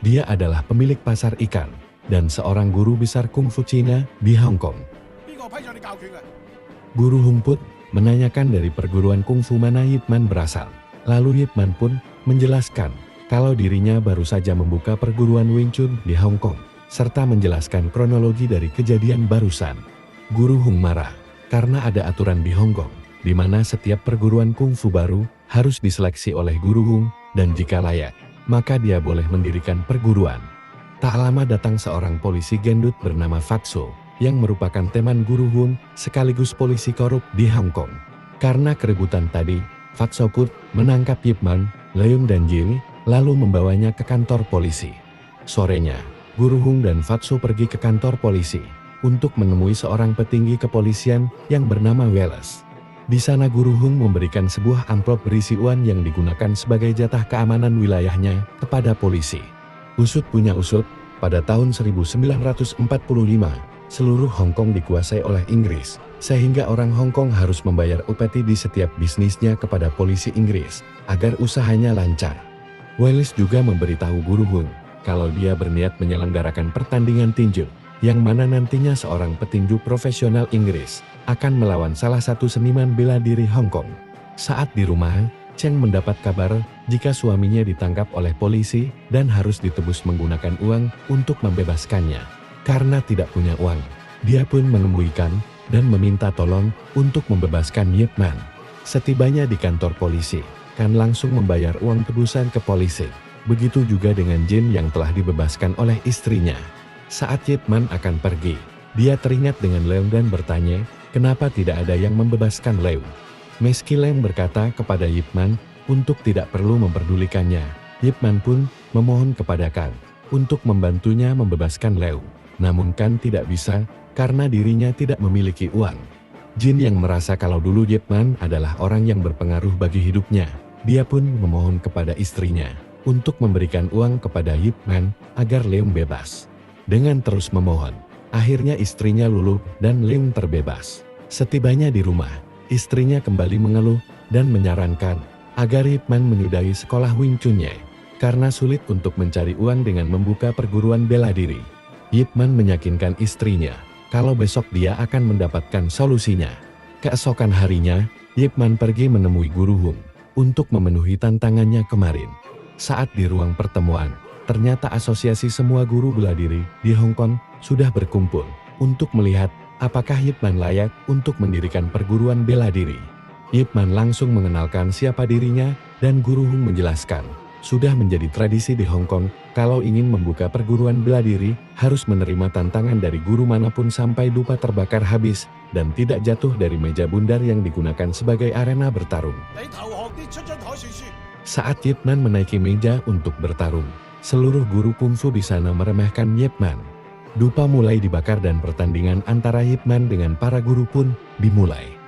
Dia adalah pemilik pasar ikan dan seorang guru besar kungfu Cina di Hong Kong. Guru Hung pun menanyakan dari perguruan kungfu mana Yip Man berasal. Lalu Yip Man pun menjelaskan kalau dirinya baru saja membuka perguruan Wing Chun di Hong Kong, serta menjelaskan kronologi dari kejadian barusan. Guru Hung marah, karena ada aturan di Hong Kong, di mana setiap perguruan kungfu baru harus diseleksi oleh Guru Hung, dan jika layak, maka dia boleh mendirikan perguruan. Tak lama datang seorang polisi gendut bernama Fatso, yang merupakan teman Guru Hung, sekaligus polisi korup di Hong Kong. Karena keributan tadi, Fatso pun menangkap Yip Man, Leung dan Jin, lalu membawanya ke kantor polisi. Sorenya, Guru Hung dan Fatso pergi ke kantor polisi untuk menemui seorang petinggi kepolisian yang bernama Wallace. Di sana Guru Hung memberikan sebuah amplop berisi uang yang digunakan sebagai jatah keamanan wilayahnya kepada polisi. Usut punya usut, pada tahun 1945, seluruh Hong Kong dikuasai oleh Inggris, sehingga orang Hong Kong harus membayar upeti di setiap bisnisnya kepada polisi Inggris, agar usahanya lancar. Wallace juga memberitahu Guru Hung kalau dia berniat menyelenggarakan pertandingan tinju, yang mana nantinya seorang petinju profesional Inggris akan melawan salah satu seniman bela diri Hong Kong. Saat di rumah, Cheng mendapat kabar jika suaminya ditangkap oleh polisi dan harus ditebus menggunakan uang untuk membebaskannya. Karena tidak punya uang, dia pun menemui Kan dan meminta tolong untuk membebaskan Yip Man. Setibanya di kantor polisi, Kan langsung membayar uang tebusan ke polisi. Begitu juga dengan Jin yang telah dibebaskan oleh istrinya. Saat Yip Man akan pergi, dia teringat dengan Leung dan bertanya, kenapa tidak ada yang membebaskan Leung. Meski Leung berkata kepada Yip Man untuk tidak perlu memperdulikannya, Yip Man pun memohon kepada Kan untuk membantunya membebaskan Leung. Namun Kan tidak bisa, karena dirinya tidak memiliki uang. Jin yang merasa kalau dulu Yip Man adalah orang yang berpengaruh bagi hidupnya, dia pun memohon kepada istrinya untuk memberikan uang kepada Yip Man agar Leung bebas. Dengan terus memohon, akhirnya istrinya luluh dan Leung terbebas. Setibanya di rumah, istrinya kembali mengeluh dan menyarankan agar Yip Man menyudahi sekolah Wing Chun-nya, karena sulit untuk mencari uang dengan membuka perguruan bela diri. Yip Man meyakinkan istrinya kalau besok dia akan mendapatkan solusinya. Keesokan harinya, Yip Man pergi menemui Guru Hung untuk memenuhi tantangannya kemarin. Saat di ruang pertemuan, ternyata asosiasi semua guru bela diri di Hong Kong sudah berkumpul untuk melihat apakah Yip Man layak untuk mendirikan perguruan bela diri. Yip Man langsung mengenalkan siapa dirinya dan Guru Hung menjelaskan Sudah menjadi tradisi di Hong Kong, kalau ingin membuka perguruan bela diri, harus menerima tantangan dari guru manapun sampai lupa terbakar habis, dan tidak jatuh dari meja bundar yang digunakan sebagai arena bertarung. Saat Yip Man menaiki meja untuk bertarung, seluruh guru kungfu di sana meremehkan Yip Man. Dupa mulai dibakar dan pertandingan antara Yip Man dengan para guru pun dimulai.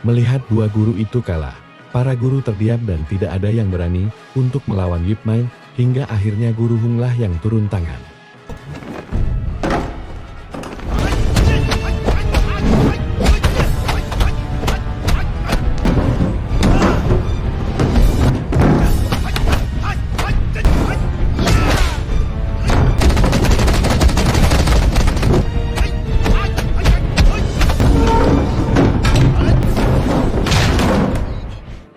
Melihat dua guru itu kalah, para guru terdiam dan tidak ada yang berani untuk melawan Yip Man, hingga akhirnya Guru Hung lah yang turun tangan.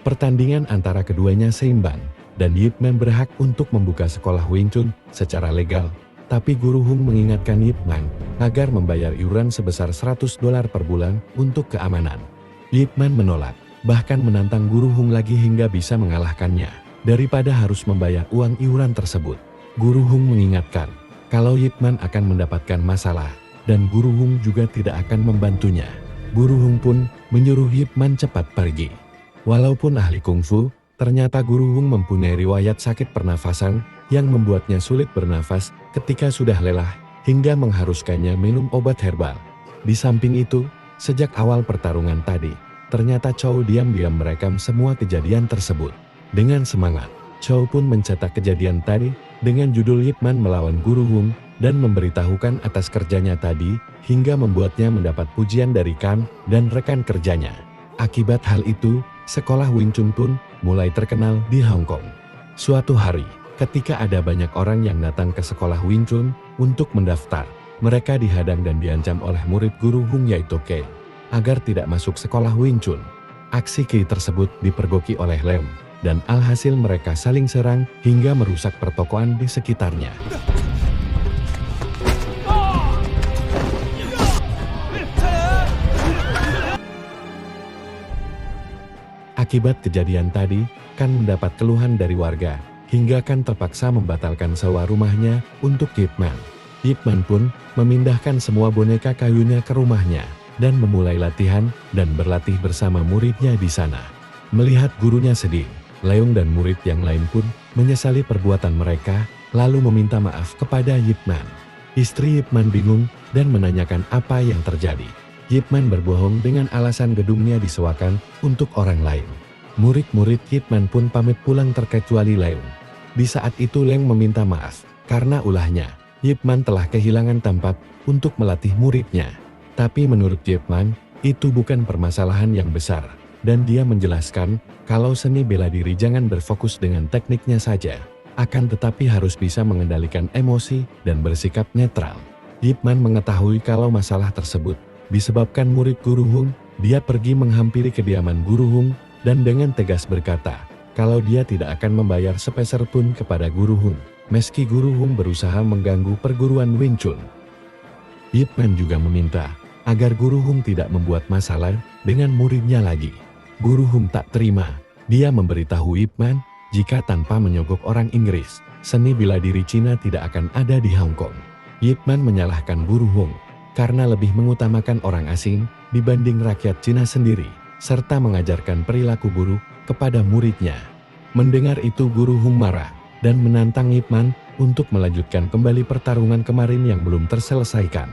Pertandingan antara keduanya seimbang, dan Yip Man berhak untuk membuka sekolah Wing Chun secara legal. Tapi Guru Hung mengingatkan Yip Man agar membayar iuran sebesar $100 per bulan untuk keamanan. Yip Man menolak, bahkan menantang Guru Hung lagi hingga bisa mengalahkannya, daripada harus membayar uang iuran tersebut. Guru Hung mengingatkan, kalau Yip Man akan mendapatkan masalah, dan Guru Hung juga tidak akan membantunya. Guru Hung pun menyuruh Yip Man cepat pergi. Walaupun ahli kungfu, ternyata Guru Hung mempunyai riwayat sakit pernafasan yang membuatnya sulit bernafas ketika sudah lelah, hingga mengharuskannya minum obat herbal. Di samping itu, sejak awal pertarungan tadi, ternyata Chow diam-diam merekam semua kejadian tersebut. Dengan semangat, Chow pun mencetak kejadian tadi dengan judul Yip Man melawan Guru Hung dan memberitahukan atas kerjanya tadi, hingga membuatnya mendapat pujian dari Kan dan rekan kerjanya. Akibat hal itu, sekolah Wing Chun pun mulai terkenal di Hong Kong. Suatu hari, ketika ada banyak orang yang datang ke sekolah Wing Chun untuk mendaftar, mereka dihadang dan diancam oleh murid Guru Hung yaitu Kei, agar tidak masuk sekolah Wing Chun. Aksi Kei tersebut dipergoki oleh Lem, dan alhasil mereka saling serang hingga merusak pertokoan di sekitarnya. Akibat kejadian tadi, Kan mendapat keluhan dari warga, hingga Kan terpaksa membatalkan sewa rumahnya untuk Yip Man. Yip Man pun memindahkan semua boneka kayunya ke rumahnya, dan memulai latihan dan berlatih bersama muridnya di sana. Melihat gurunya sedih, Leung dan murid yang lain pun menyesali perbuatan mereka, lalu meminta maaf kepada Yip Man. Istri Yip Man bingung dan menanyakan apa yang terjadi. Yip Man berbohong dengan alasan gedungnya disewakan untuk orang lain. Murid-murid Yip Man pun pamit pulang terkecuali Leung. Di saat itu Leung meminta maaf, karena ulahnya, Yip Man telah kehilangan tempat untuk melatih muridnya. Tapi menurut Yip Man, itu bukan permasalahan yang besar, dan dia menjelaskan, kalau seni bela diri jangan berfokus dengan tekniknya saja, akan tetapi harus bisa mengendalikan emosi dan bersikap netral. Yip Man mengetahui kalau masalah tersebut disebabkan murid Guru Hung, dia pergi menghampiri kediaman Guru Hung, dan dengan tegas berkata, kalau dia tidak akan membayar sepeser pun kepada Guru Hung, meski Guru Hung berusaha mengganggu perguruan Wing Chun. Yip Man juga meminta, agar Guru Hung tidak membuat masalah dengan muridnya lagi. Guru Hung tak terima, dia memberitahu Yip Man, jika tanpa menyogok orang Inggris, seni bela diri Cina tidak akan ada di Hong Kong. Yip Man menyalahkan Guru Hung, karena lebih mengutamakan orang asing dibanding rakyat Cina sendiri, serta mengajarkan perilaku buruk kepada muridnya. Mendengar itu Guru Hung marah, dan menantang Yip Man untuk melanjutkan kembali pertarungan kemarin yang belum terselesaikan.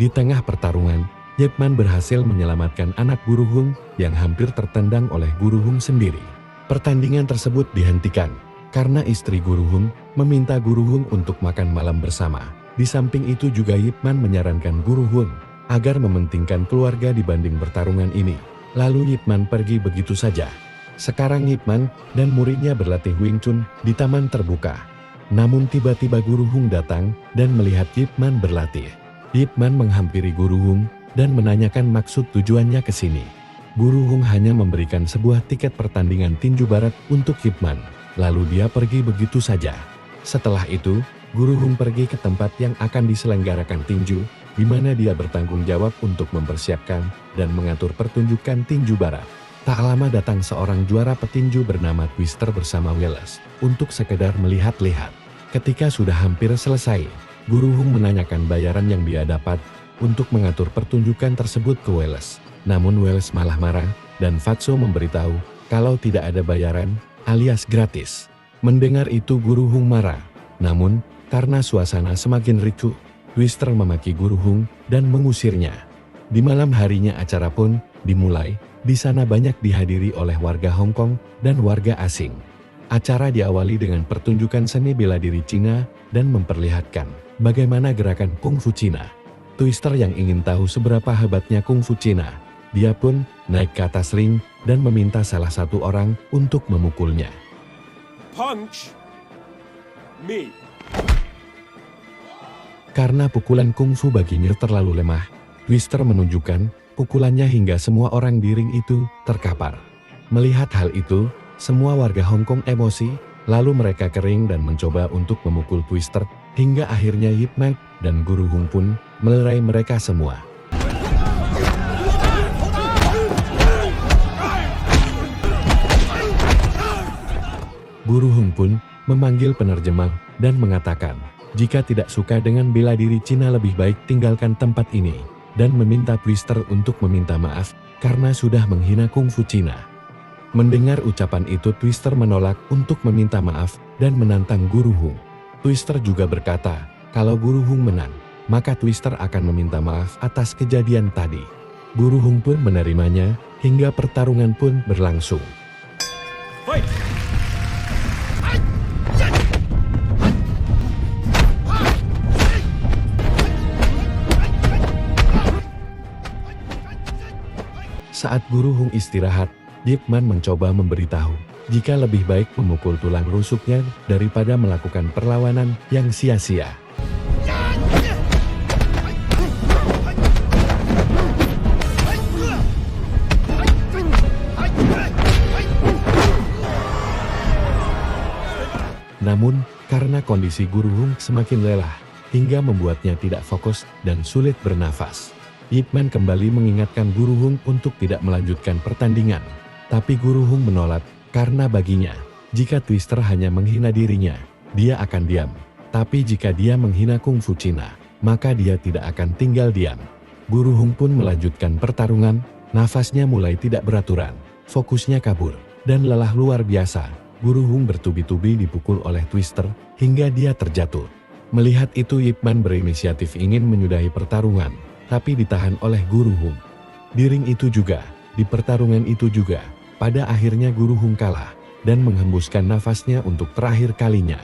Di tengah pertarungan, Yip Man berhasil menyelamatkan anak Guru Hung yang hampir tertendang oleh Guru Hung sendiri. Pertandingan tersebut dihentikan, karena istri Guru Hung meminta Guru Hung untuk makan malam bersama. Di samping itu juga Yip Man menyarankan Guru Hung agar mementingkan keluarga dibanding pertarungan ini. Lalu Ip Man pergi begitu saja. Sekarang Ip Man dan muridnya berlatih Wing Chun di taman terbuka. Namun tiba-tiba Guru Hung datang dan melihat Ip Man berlatih. Ip Man menghampiri Guru Hung dan menanyakan maksud tujuannya ke sini. Guru Hung hanya memberikan sebuah tiket pertandingan tinju barat untuk Ip Man. Lalu dia pergi begitu saja. Setelah itu, Guru Hung pergi ke tempat yang akan diselenggarakan tinju, di mana dia bertanggung jawab untuk mempersiapkan dan mengatur pertunjukan tinju barat. Tak lama datang seorang juara petinju bernama Twister bersama Wallace untuk sekedar melihat-lihat. Ketika sudah hampir selesai, Guru Hung menanyakan bayaran yang dia dapat untuk mengatur pertunjukan tersebut ke Wallace. Namun Wallace malah marah dan Fatso memberitahu kalau tidak ada bayaran alias gratis. Mendengar itu Guru Hung marah. Namun, karena suasana semakin ricuh, Twister memaki Guru Hung dan mengusirnya. Di malam harinya acara pun dimulai. Di sana banyak dihadiri oleh warga Hong Kong dan warga asing. Acara diawali dengan pertunjukan seni bela diri Cina dan memperlihatkan bagaimana gerakan kungfu Cina. Twister yang ingin tahu seberapa hebatnya kungfu Cina, dia pun naik ke atas ring dan meminta salah satu orang untuk memukulnya. Punch me. Karena pukulan kungfu baginya terlalu lemah, Twister menunjukkan pukulannya hingga semua orang di ring itu terkapar. Melihat hal itu, semua warga Hong Kong emosi, lalu mereka kering dan mencoba untuk memukul Twister, hingga akhirnya Ip Man dan Guru Hung pun melerai mereka semua. Guru Hung pun memanggil penerjemah dan mengatakan, jika tidak suka dengan bela diri Cina lebih baik tinggalkan tempat ini, dan meminta Twister untuk meminta maaf karena sudah menghina kungfu Cina. Mendengar ucapan itu Twister menolak untuk meminta maaf dan menantang Guru Hung. Twister juga berkata, kalau Guru Hung menang, maka Twister akan meminta maaf atas kejadian tadi. Guru Hung pun menerimanya, hingga pertarungan pun berlangsung. Fight! Saat Guru Hung istirahat, Ip Man mencoba memberitahu, jika lebih baik memukul tulang rusuknya daripada melakukan perlawanan yang sia-sia. Namun, karena kondisi Guru Hung semakin lelah, hingga membuatnya tidak fokus dan sulit bernafas. Ip Man kembali mengingatkan Guru Hung untuk tidak melanjutkan pertandingan. Tapi Guru Hung menolak, karena baginya, jika Twister hanya menghina dirinya, dia akan diam. Tapi jika dia menghina kungfu Cina, maka dia tidak akan tinggal diam. Guru Hung pun melanjutkan pertarungan, nafasnya mulai tidak beraturan, fokusnya kabur, dan lelah luar biasa. Guru Hung bertubi-tubi dipukul oleh Twister, hingga dia terjatuh. Melihat itu Ip Man berinisiatif ingin menyudahi pertarungan, tapi ditahan oleh Guru Hung. Di ring itu juga, di pertarungan itu juga, pada akhirnya Guru Hung kalah, dan menghembuskan nafasnya untuk terakhir kalinya.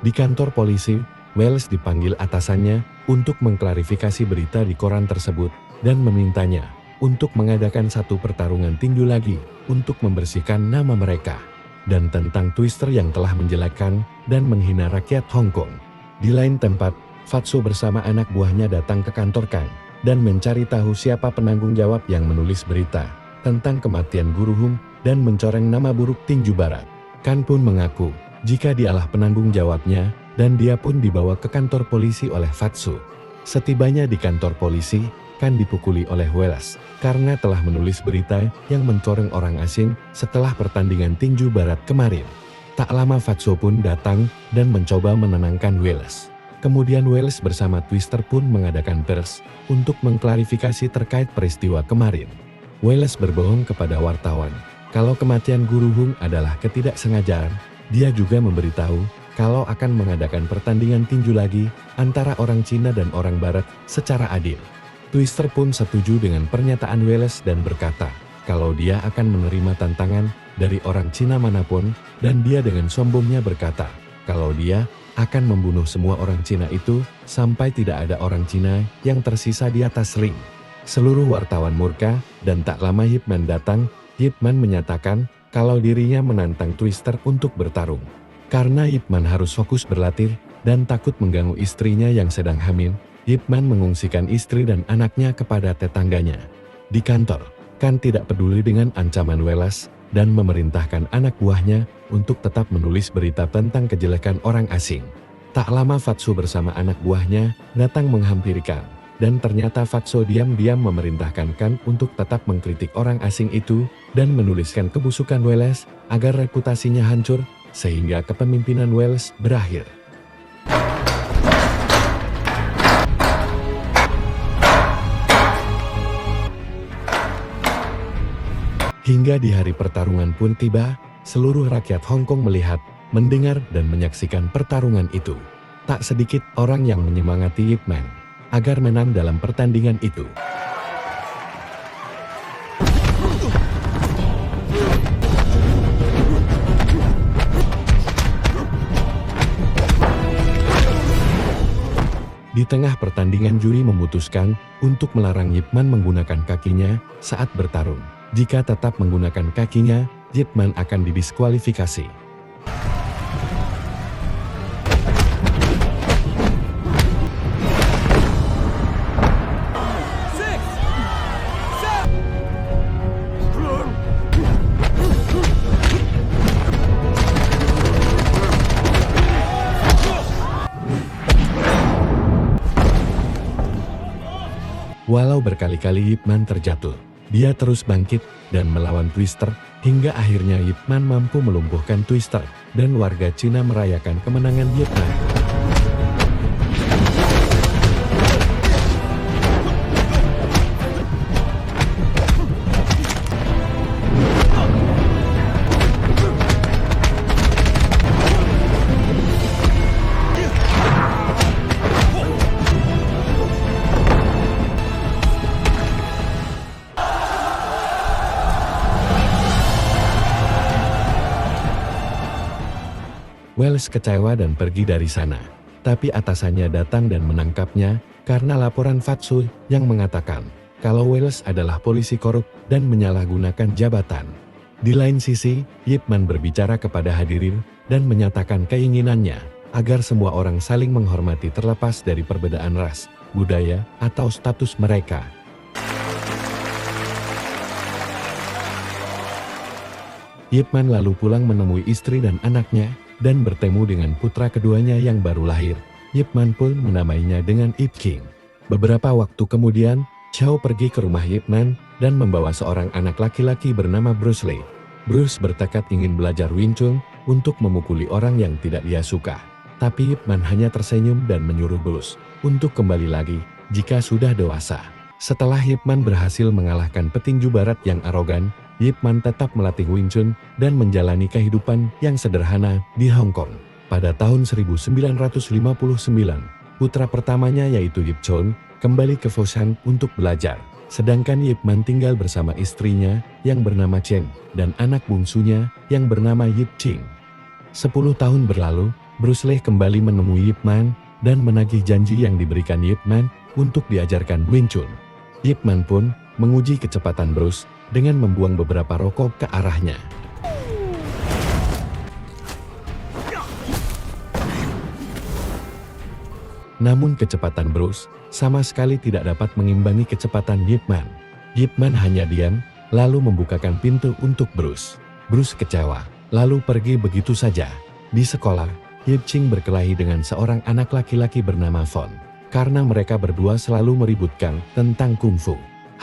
Di kantor polisi, Wallace dipanggil atasannya untuk mengklarifikasi berita di koran tersebut dan memintanya untuk mengadakan satu pertarungan tinju lagi untuk membersihkan nama mereka dan tentang Twister yang telah menjelekkan dan menghina rakyat Hong Kong. Di lain tempat, Fatso bersama anak buahnya datang ke kantor Kang dan mencari tahu siapa penanggung jawab yang menulis berita tentang kematian Guru Hung dan mencoreng nama buruk tinju barat. Kang pun mengaku jika dialah penanggung jawabnya, dan dia pun dibawa ke kantor polisi oleh Fatso. Setibanya di kantor polisi, Kang dipukuli oleh Wallace karena telah menulis berita yang mencoreng orang asing setelah pertandingan tinju barat kemarin. Tak lama Fatso pun datang dan mencoba menenangkan Wallace. Kemudian Wallace bersama Twister pun mengadakan pers untuk mengklarifikasi terkait peristiwa kemarin. Wallace berbohong kepada wartawan kalau kematian Guru Hung adalah ketidaksengajaan. Dia juga memberitahu kalau akan mengadakan pertandingan tinju lagi antara orang Cina dan orang Barat secara adil. Twister pun setuju dengan pernyataan Wallace dan berkata, kalau dia akan menerima tantangan dari orang Cina manapun, dan dia dengan sombongnya berkata, kalau dia akan membunuh semua orang Cina itu, sampai tidak ada orang Cina yang tersisa di atas ring. Seluruh wartawan murka, dan tak lama Ip Man datang. Ip Man menyatakan kalau dirinya menantang Twister untuk bertarung. Karena Ip Man harus fokus berlatih, dan takut mengganggu istrinya yang sedang hamil, Ip Man mengungsikan istri dan anaknya kepada tetangganya. Di kantor, Khan tidak peduli dengan ancaman Wallace, dan memerintahkan anak buahnya untuk tetap menulis berita tentang kejelekan orang asing. Tak lama Fatso bersama anak buahnya datang menghampiri Khan, dan ternyata Fatso diam-diam memerintahkan Khan untuk tetap mengkritik orang asing itu, dan menuliskan kebusukan Wallace agar reputasinya hancur, sehingga kepemimpinan Wallace berakhir. Hingga di hari pertarungan pun tiba, seluruh rakyat Hong Kong melihat, mendengar dan menyaksikan pertarungan itu. Tak sedikit orang yang menyemangati Ip Man agar menang dalam pertandingan itu. Di tengah pertandingan juri memutuskan untuk melarang Ip Man menggunakan kakinya saat bertarung. Jika tetap menggunakan kakinya, Ip Man akan didiskualifikasi. Walau berkali-kali Ip Man terjatuh, dia terus bangkit dan melawan Twister, hingga akhirnya Ip Man mampu melumpuhkan Twister, dan warga Cina merayakan kemenangan Ip Man. Wallace kecewa dan pergi dari sana. Tapi atasannya datang dan menangkapnya karena laporan Fatso yang mengatakan kalau Wallace adalah polisi korup dan menyalahgunakan jabatan. Di lain sisi, Ip Man berbicara kepada hadirin dan menyatakan keinginannya agar semua orang saling menghormati terlepas dari perbedaan ras, budaya, atau status mereka. Ip Man lalu pulang menemui istri dan anaknya, dan bertemu dengan putra keduanya yang baru lahir. Ip Man pun menamainya dengan Ip King. Beberapa waktu kemudian, Chow pergi ke rumah Ip Man dan membawa seorang anak laki-laki bernama Bruce Lee. Bruce bertekad ingin belajar Wing Chun untuk memukuli orang yang tidak dia suka. Tapi Ip Man hanya tersenyum dan menyuruh Bruce untuk kembali lagi jika sudah dewasa. Setelah Ip Man berhasil mengalahkan petinju barat yang arogan, Ip Man tetap melatih Wing Chun dan menjalani kehidupan yang sederhana di Hong Kong. Pada tahun 1959, putra pertamanya yaitu Ip Chun kembali ke Foshan untuk belajar. Sedangkan Ip Man tinggal bersama istrinya yang bernama Cheng dan anak bungsunya yang bernama Ip Ching. 10 tahun berlalu, Bruce Lee kembali menemui Ip Man dan menagih janji yang diberikan Ip Man untuk diajarkan Wing Chun. Ip Man pun menguji kecepatan Bruce dengan membuang beberapa rokok ke arahnya. Namun kecepatan Bruce sama sekali tidak dapat mengimbangi kecepatan Ip Man. Ip Man hanya diam, lalu membukakan pintu untuk Bruce. Bruce kecewa, lalu pergi begitu saja. Di sekolah, Ip Ching berkelahi dengan seorang anak laki-laki bernama Fon, karena mereka berdua selalu meributkan tentang kungfu.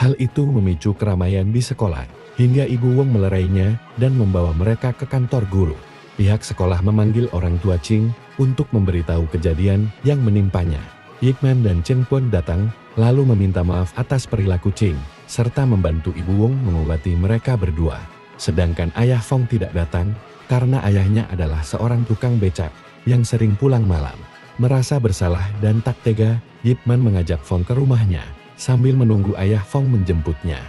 Hal itu memicu keramaian di sekolah, hingga Ibu Wong melerainya dan membawa mereka ke kantor guru. Pihak sekolah memanggil orang tua Ching untuk memberitahu kejadian yang menimpanya. Ip Man dan Chen pun datang, lalu meminta maaf atas perilaku Ching, serta membantu Ibu Wong mengobati mereka berdua. Sedangkan ayah Fong tidak datang, karena ayahnya adalah seorang tukang becak yang sering pulang malam. Merasa bersalah dan tak tega, Ip Man mengajak Fong ke rumahnya. sambil menunggu ayah Fong menjemputnya.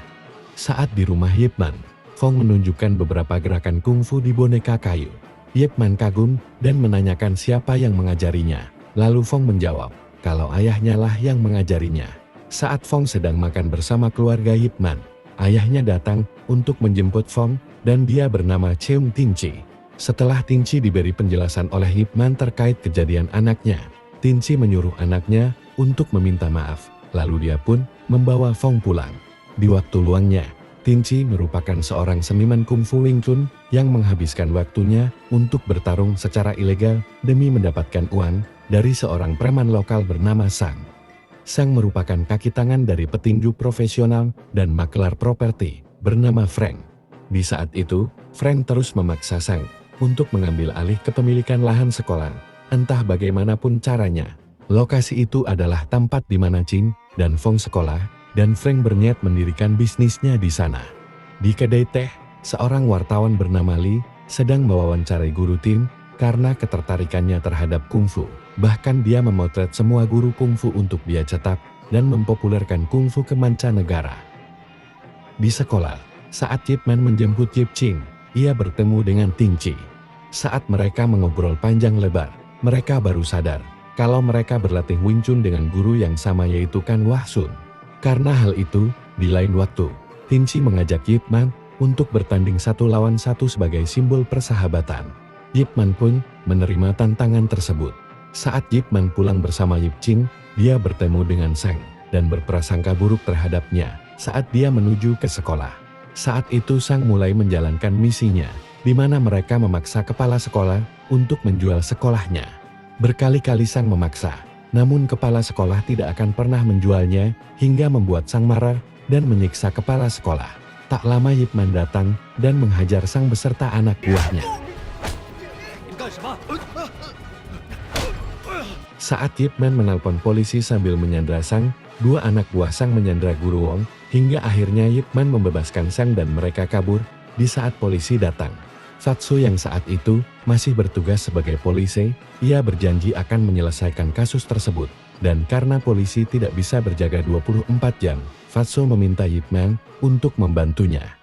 Saat di rumah Yip Man, Fong menunjukkan beberapa gerakan kungfu di boneka kayu. Yip Man kagum dan menanyakan siapa yang mengajarinya. Lalu Fong menjawab, kalau ayahnya lah yang mengajarinya. Saat Fong sedang makan bersama keluarga Yip Man, ayahnya datang untuk menjemput Fong dan dia bernama Cheung Tinci. Setelah Tinci diberi penjelasan oleh Yip Man terkait kejadian anaknya, Tinci menyuruh anaknya untuk meminta maaf. Lalu dia pun membawa Fong pulang. Di waktu luangnya, Tinci merupakan seorang seniman kungfu Wing Chun yang menghabiskan waktunya untuk bertarung secara ilegal demi mendapatkan uang dari seorang preman lokal bernama Sang. Sang merupakan kaki tangan dari petinju profesional dan makelar properti bernama Frank. Di saat itu, Frank terus memaksa Sang untuk mengambil alih kepemilikan lahan sekolah. Entah bagaimanapun caranya, lokasi itu adalah tempat di mana Chin dan Fong sekolah, dan Frank berniat mendirikan bisnisnya di sana. Di kedai teh, seorang wartawan bernama Lee sedang mewawancarai guru Tin karena ketertarikannya terhadap kungfu. Bahkan dia memotret semua guru kungfu untuk dia cetak dan mempopulerkan kungfu ke mancanegara. Di sekolah, saat Yip Man menjemput Yip Ching, ia bertemu dengan Tinci. Saat mereka mengobrol panjang lebar, mereka baru sadar kalau mereka berlatih Wing Chun dengan guru yang sama, yaitu Kan Wah Sun. Karena hal itu, di lain waktu, Tinci mengajak Yip Man untuk bertanding 1 lawan 1 sebagai simbol persahabatan. Yip Man pun menerima tantangan tersebut. Saat Yip Man pulang bersama Yip Ching, dia bertemu dengan Sang dan berprasangka buruk terhadapnya saat dia menuju ke sekolah. Saat itu Sang mulai menjalankan misinya, di mana mereka memaksa kepala sekolah untuk menjual sekolahnya. Berkali-kali Sang memaksa, namun kepala sekolah tidak akan pernah menjualnya, hingga membuat Sang marah dan menyiksa kepala sekolah. Tak lama Yip Man datang dan menghajar Sang beserta anak buahnya. Saat Yip Man menelpon polisi sambil menyandra Sang, 2 anak buah Sang menyandra Guru Wong, hingga akhirnya Yip Man membebaskan Sang dan mereka kabur. Di saat polisi datang, Fatso yang saat itu masih bertugas sebagai polisi, ia berjanji akan menyelesaikan kasus tersebut. Dan karena polisi tidak bisa berjaga 24 jam, Fatso meminta Yip Man untuk membantunya.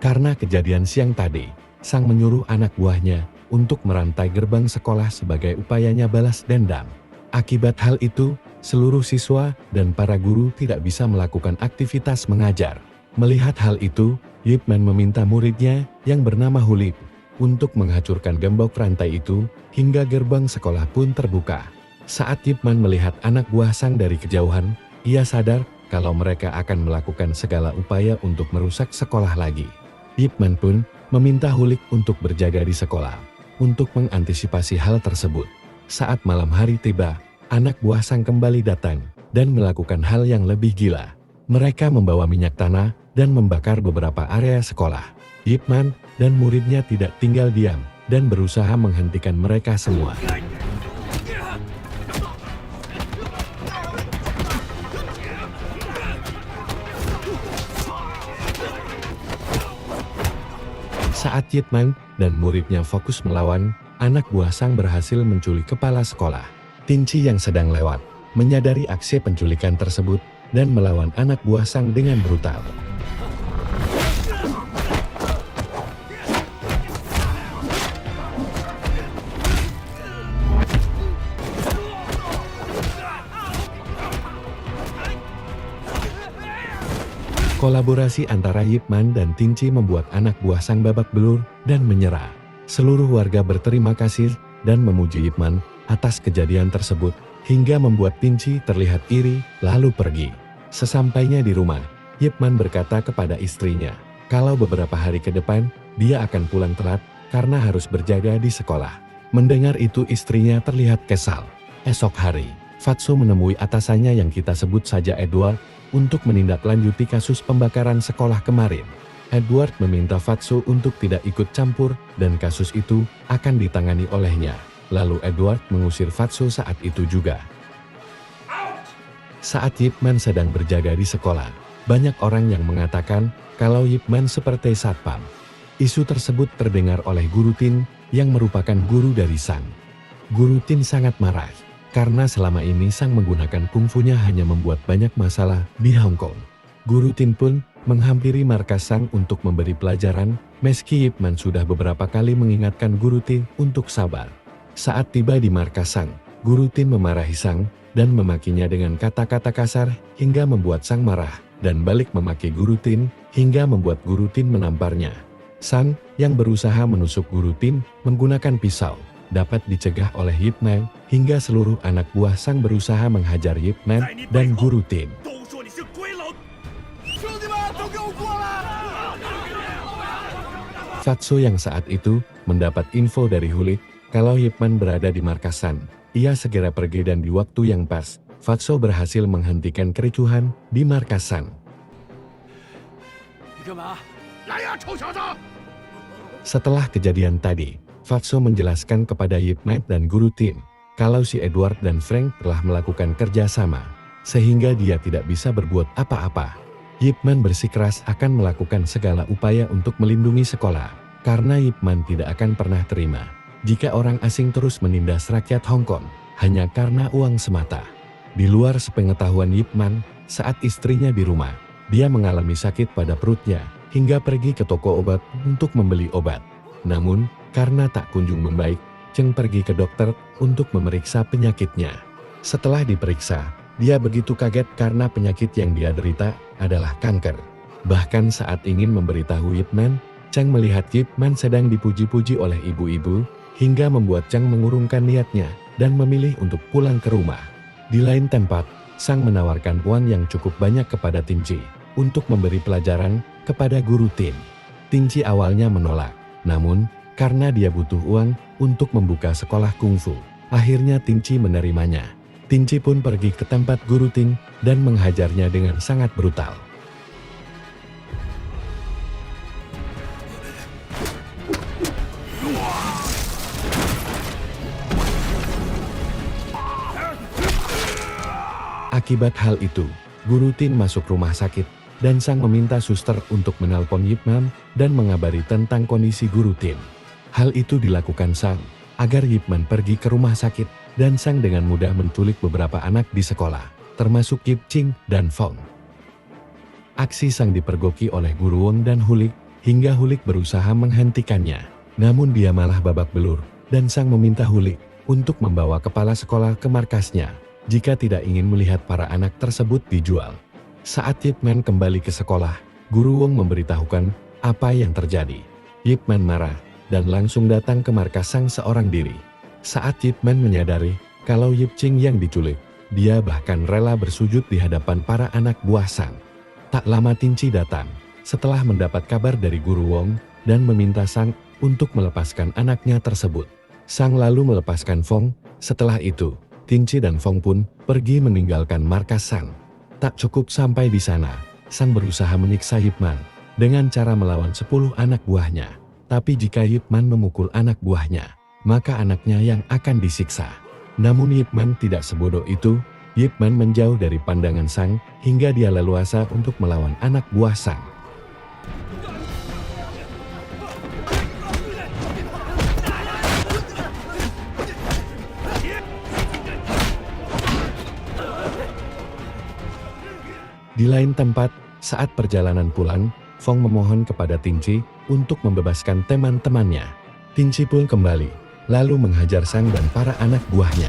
Karena kejadian siang tadi, Sang menyuruh anak buahnya untuk merantai gerbang sekolah sebagai upayanya balas dendam. Akibat hal itu, seluruh siswa dan para guru tidak bisa melakukan aktivitas mengajar. Melihat hal itu, Yip Man meminta muridnya yang bernama Hulip untuk menghancurkan gembok rantai itu, hingga gerbang sekolah pun terbuka. Saat Yip Man melihat anak buah Sang dari kejauhan, ia sadar kalau mereka akan melakukan segala upaya untuk merusak sekolah lagi. Yip Man pun meminta Hulip untuk berjaga di sekolah, untuk mengantisipasi hal tersebut. Saat malam hari tiba, anak buah Sang kembali datang dan melakukan hal yang lebih gila. Mereka membawa minyak tanah dan membakar beberapa area sekolah. Yip Man dan muridnya tidak tinggal diam dan berusaha menghentikan mereka semua. Saat Yip Man dan muridnya fokus melawan, anak buah Sang berhasil menculik kepala sekolah. Tinci yang sedang lewat menyadari aksi penculikan tersebut dan melawan anak buah Sang dengan brutal. Kolaborasi antara Yip Man dan Tinci membuat anak buah Sang babak belur dan menyerah. Seluruh warga berterima kasih dan memuji Yip Man atas kejadian tersebut, hingga membuat Tinci terlihat iri lalu pergi. Sesampainya di rumah, Yip Man berkata kepada istrinya, kalau beberapa hari ke depan, dia akan pulang telat karena harus berjaga di sekolah. Mendengar itu istrinya terlihat kesal. Esok hari, Fatso menemui atasannya yang kita sebut saja Edward, untuk menindaklanjuti kasus pembakaran sekolah kemarin. Edward meminta Fatso untuk tidak ikut campur dan kasus itu akan ditangani olehnya. Lalu Edward mengusir Fatso saat itu juga. Saat Yip Man sedang berjaga di sekolah, banyak orang yang mengatakan kalau Yip Man seperti satpam. Isu tersebut terdengar oleh Guru Tin yang merupakan guru dari Sang. Guru Tin sangat marah. karena selama ini Sang menggunakan kungfunya hanya membuat banyak masalah di Hong Kong. Guru Tin pun menghampiri markas Sang untuk memberi pelajaran, meski Ip Man sudah beberapa kali mengingatkan Guru Tin untuk sabar. Saat tiba di markas Sang, Guru Tin memarahi Sang dan memakinya dengan kata-kata kasar hingga membuat Sang marah dan balik memaki Guru Tin hingga membuat Guru Tin menamparnya. Sang yang berusaha menusuk Guru Tin menggunakan pisau dapat dicegah oleh Yip Man hingga seluruh anak buah Sang berusaha menghajar Yip Man dan Guru Tin. Fatso yang saat itu mendapat info dari Hulik kalau Yip Man berada di markas San. Ia segera pergi dan di waktu yang pas, Fatso berhasil menghentikan kericuhan di markas San. Setelah kejadian tadi, Fatso menjelaskan kepada Yip Man dan Guru Tin kalau si Edward dan Frank telah melakukan kerja sama, sehingga dia tidak bisa berbuat apa-apa. Yip Man bersikeras akan melakukan segala upaya untuk melindungi sekolah, karena Yip Man tidak akan pernah terima jika orang asing terus menindas rakyat Hong Kong hanya karena uang semata. Di luar sepengetahuan Yip Man, saat istrinya di rumah, dia mengalami sakit pada perutnya hingga pergi ke toko obat untuk membeli obat. Namun, karena tak kunjung membaik, Cheng pergi ke dokter untuk memeriksa penyakitnya. Setelah diperiksa, dia begitu kaget karena penyakit yang dia derita adalah kanker. Bahkan saat ingin memberitahu Yip Man, Cheng melihat Yip Man sedang dipuji-puji oleh ibu-ibu, hingga membuat Cheng mengurungkan niatnya dan memilih untuk pulang ke rumah. Di lain tempat, Sang menawarkan uang yang cukup banyak kepada Tin Chi untuk memberi pelajaran kepada Guru Tin. Tin Chi awalnya menolak, namun karena dia butuh uang untuk membuka sekolah kungfu, akhirnya Tin Chi menerimanya. Tin Chi pun pergi ke tempat Guru Tin dan menghajarnya dengan sangat brutal. Akibat hal itu, Guru Tin masuk rumah sakit dan Sang meminta suster untuk menelpon Yip Man dan mengabari tentang kondisi Guru Tin. Hal itu dilakukan Sang agar Yip Man pergi ke rumah sakit dan Sang dengan mudah menculik beberapa anak di sekolah, termasuk Yip Ching dan Fong. Aksi Sang dipergoki oleh Guru Wong dan Hulik hingga Hulik berusaha menghentikannya. Namun dia malah babak belur dan Sang meminta Hulik untuk membawa kepala sekolah ke markasnya jika tidak ingin melihat para anak tersebut dijual. Saat Yip Man kembali ke sekolah, Guru Wong memberitahukan apa yang terjadi. Yip Man marah dan langsung datang ke markas Sang seorang diri. Saat Yip Man menyadari kalau Yip Ching yang diculik, dia bahkan rela bersujud di hadapan para anak buah Sang. Tak lama Tin Chi datang setelah mendapat kabar dari Guru Wong dan meminta Sang untuk melepaskan anaknya tersebut. Sang lalu melepaskan Fong. Setelah itu, Tin Chi dan Fong pun pergi meninggalkan markas Sang. Tak cukup sampai di sana, Sang berusaha menyiksa Yip Man dengan cara melawan 10 anak buahnya. Tapi jika Yip Man memukul anak buahnya, maka anaknya yang akan disiksa. Namun Yip Man tidak sebodoh itu. Yip Man menjauh dari pandangan Sang hingga dia leluasa untuk melawan anak buah Sang. Di lain tempat, saat perjalanan pulang, Fong memohon kepada Tin Chi untuk membebaskan teman-temannya. Tin Chi pun kembali, lalu menghajar Sang dan para anak buahnya.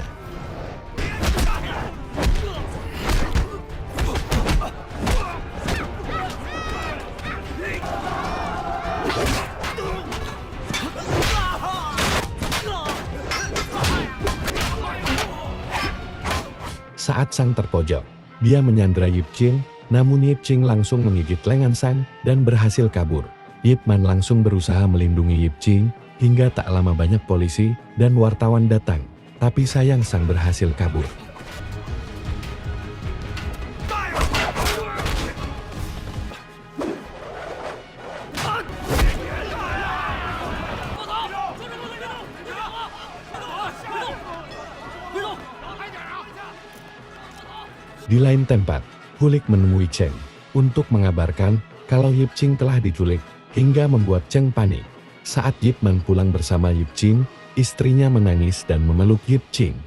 Saat Sang terpojok, dia menyandra Yip Ching. Namun Yip Ching langsung menggigit lengan Sang dan berhasil kabur. Yip Man langsung berusaha melindungi Yip Ching hingga tak lama banyak polisi dan wartawan datang. Tapi sayang Sang berhasil kabur. Di lain tempat, Hulik menemui Cheng untuk mengabarkan kalau Yip Ching telah diculik hingga membuat Cheng panik. Saat Yip Man pulang bersama Yip Ching, istrinya menangis dan memeluk Yip Ching.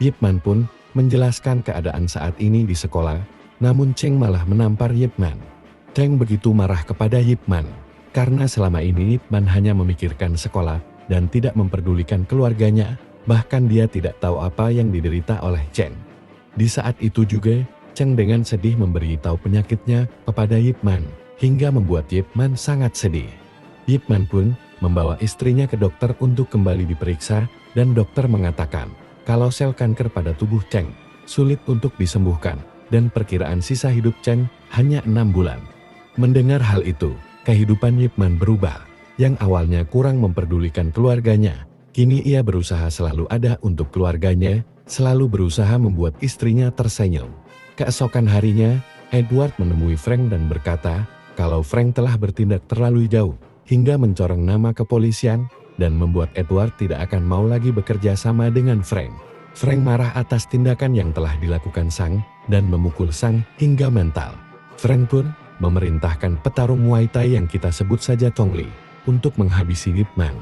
Yip Man pun menjelaskan keadaan saat ini di sekolah, namun Cheng malah menampar Yip Man. Cheng begitu marah kepada Yip Man, karena selama ini Yip Man hanya memikirkan sekolah dan tidak memperdulikan keluarganya, bahkan dia tidak tahu apa yang diderita oleh Cheng. Di saat itu juga, Cheng dengan sedih memberitahu penyakitnya kepada Yip Man, hingga membuat Yip Man sangat sedih. Yip Man pun membawa istrinya ke dokter untuk kembali diperiksa, dan dokter mengatakan kalau sel kanker pada tubuh Cheng sulit untuk disembuhkan, dan perkiraan sisa hidup Cheng hanya 6 bulan. Mendengar hal itu, kehidupan Yip Man berubah. Yang awalnya kurang memperdulikan keluarganya, kini ia berusaha selalu ada untuk keluarganya, selalu berusaha membuat istrinya tersenyum. Keesokan harinya, Edward menemui Frank dan berkata kalau Frank telah bertindak terlalu jauh, hingga mencoreng nama kepolisian, dan membuat Edward tidak akan mau lagi bekerja sama dengan Frank. Frank marah atas tindakan yang telah dilakukan Sang, dan memukul Sang hingga mental. Frank pun memerintahkan petarung Muay Thai yang kita sebut saja Chong Li, untuk menghabisi Yip Man.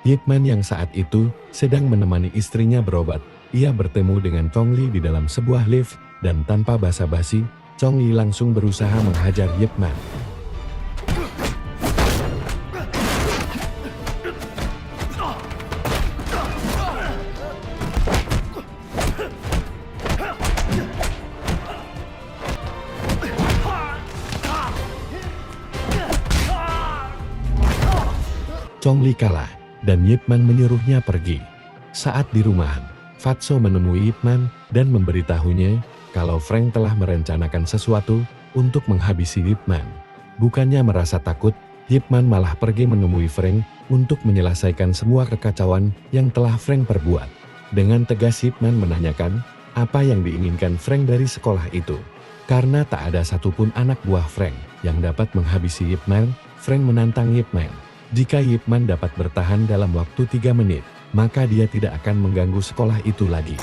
Yip Man yang saat itu sedang menemani istrinya berobat, ia bertemu dengan Chong Li di dalam sebuah lift, dan tanpa basa-basi, Chong Li langsung berusaha menghajar Yip Man. Chong Li kalah, dan Yip Man menyuruhnya pergi. Saat di rumahan, Fatso menemui Yip Man dan memberitahunya kalau Frank telah merencanakan sesuatu untuk menghabisi Yip Man. Bukannya merasa takut, Yip Man malah pergi menemui Frank untuk menyelesaikan semua kekacauan yang telah Frank perbuat. Dengan tegas Yip Man menanyakan apa yang diinginkan Frank dari sekolah itu. Karena tak ada satupun anak buah Frank yang dapat menghabisi Yip Man, Frank menantang Yip Man. Jika Yip Man dapat bertahan dalam waktu 3 menit, maka dia tidak akan mengganggu sekolah itu lagi.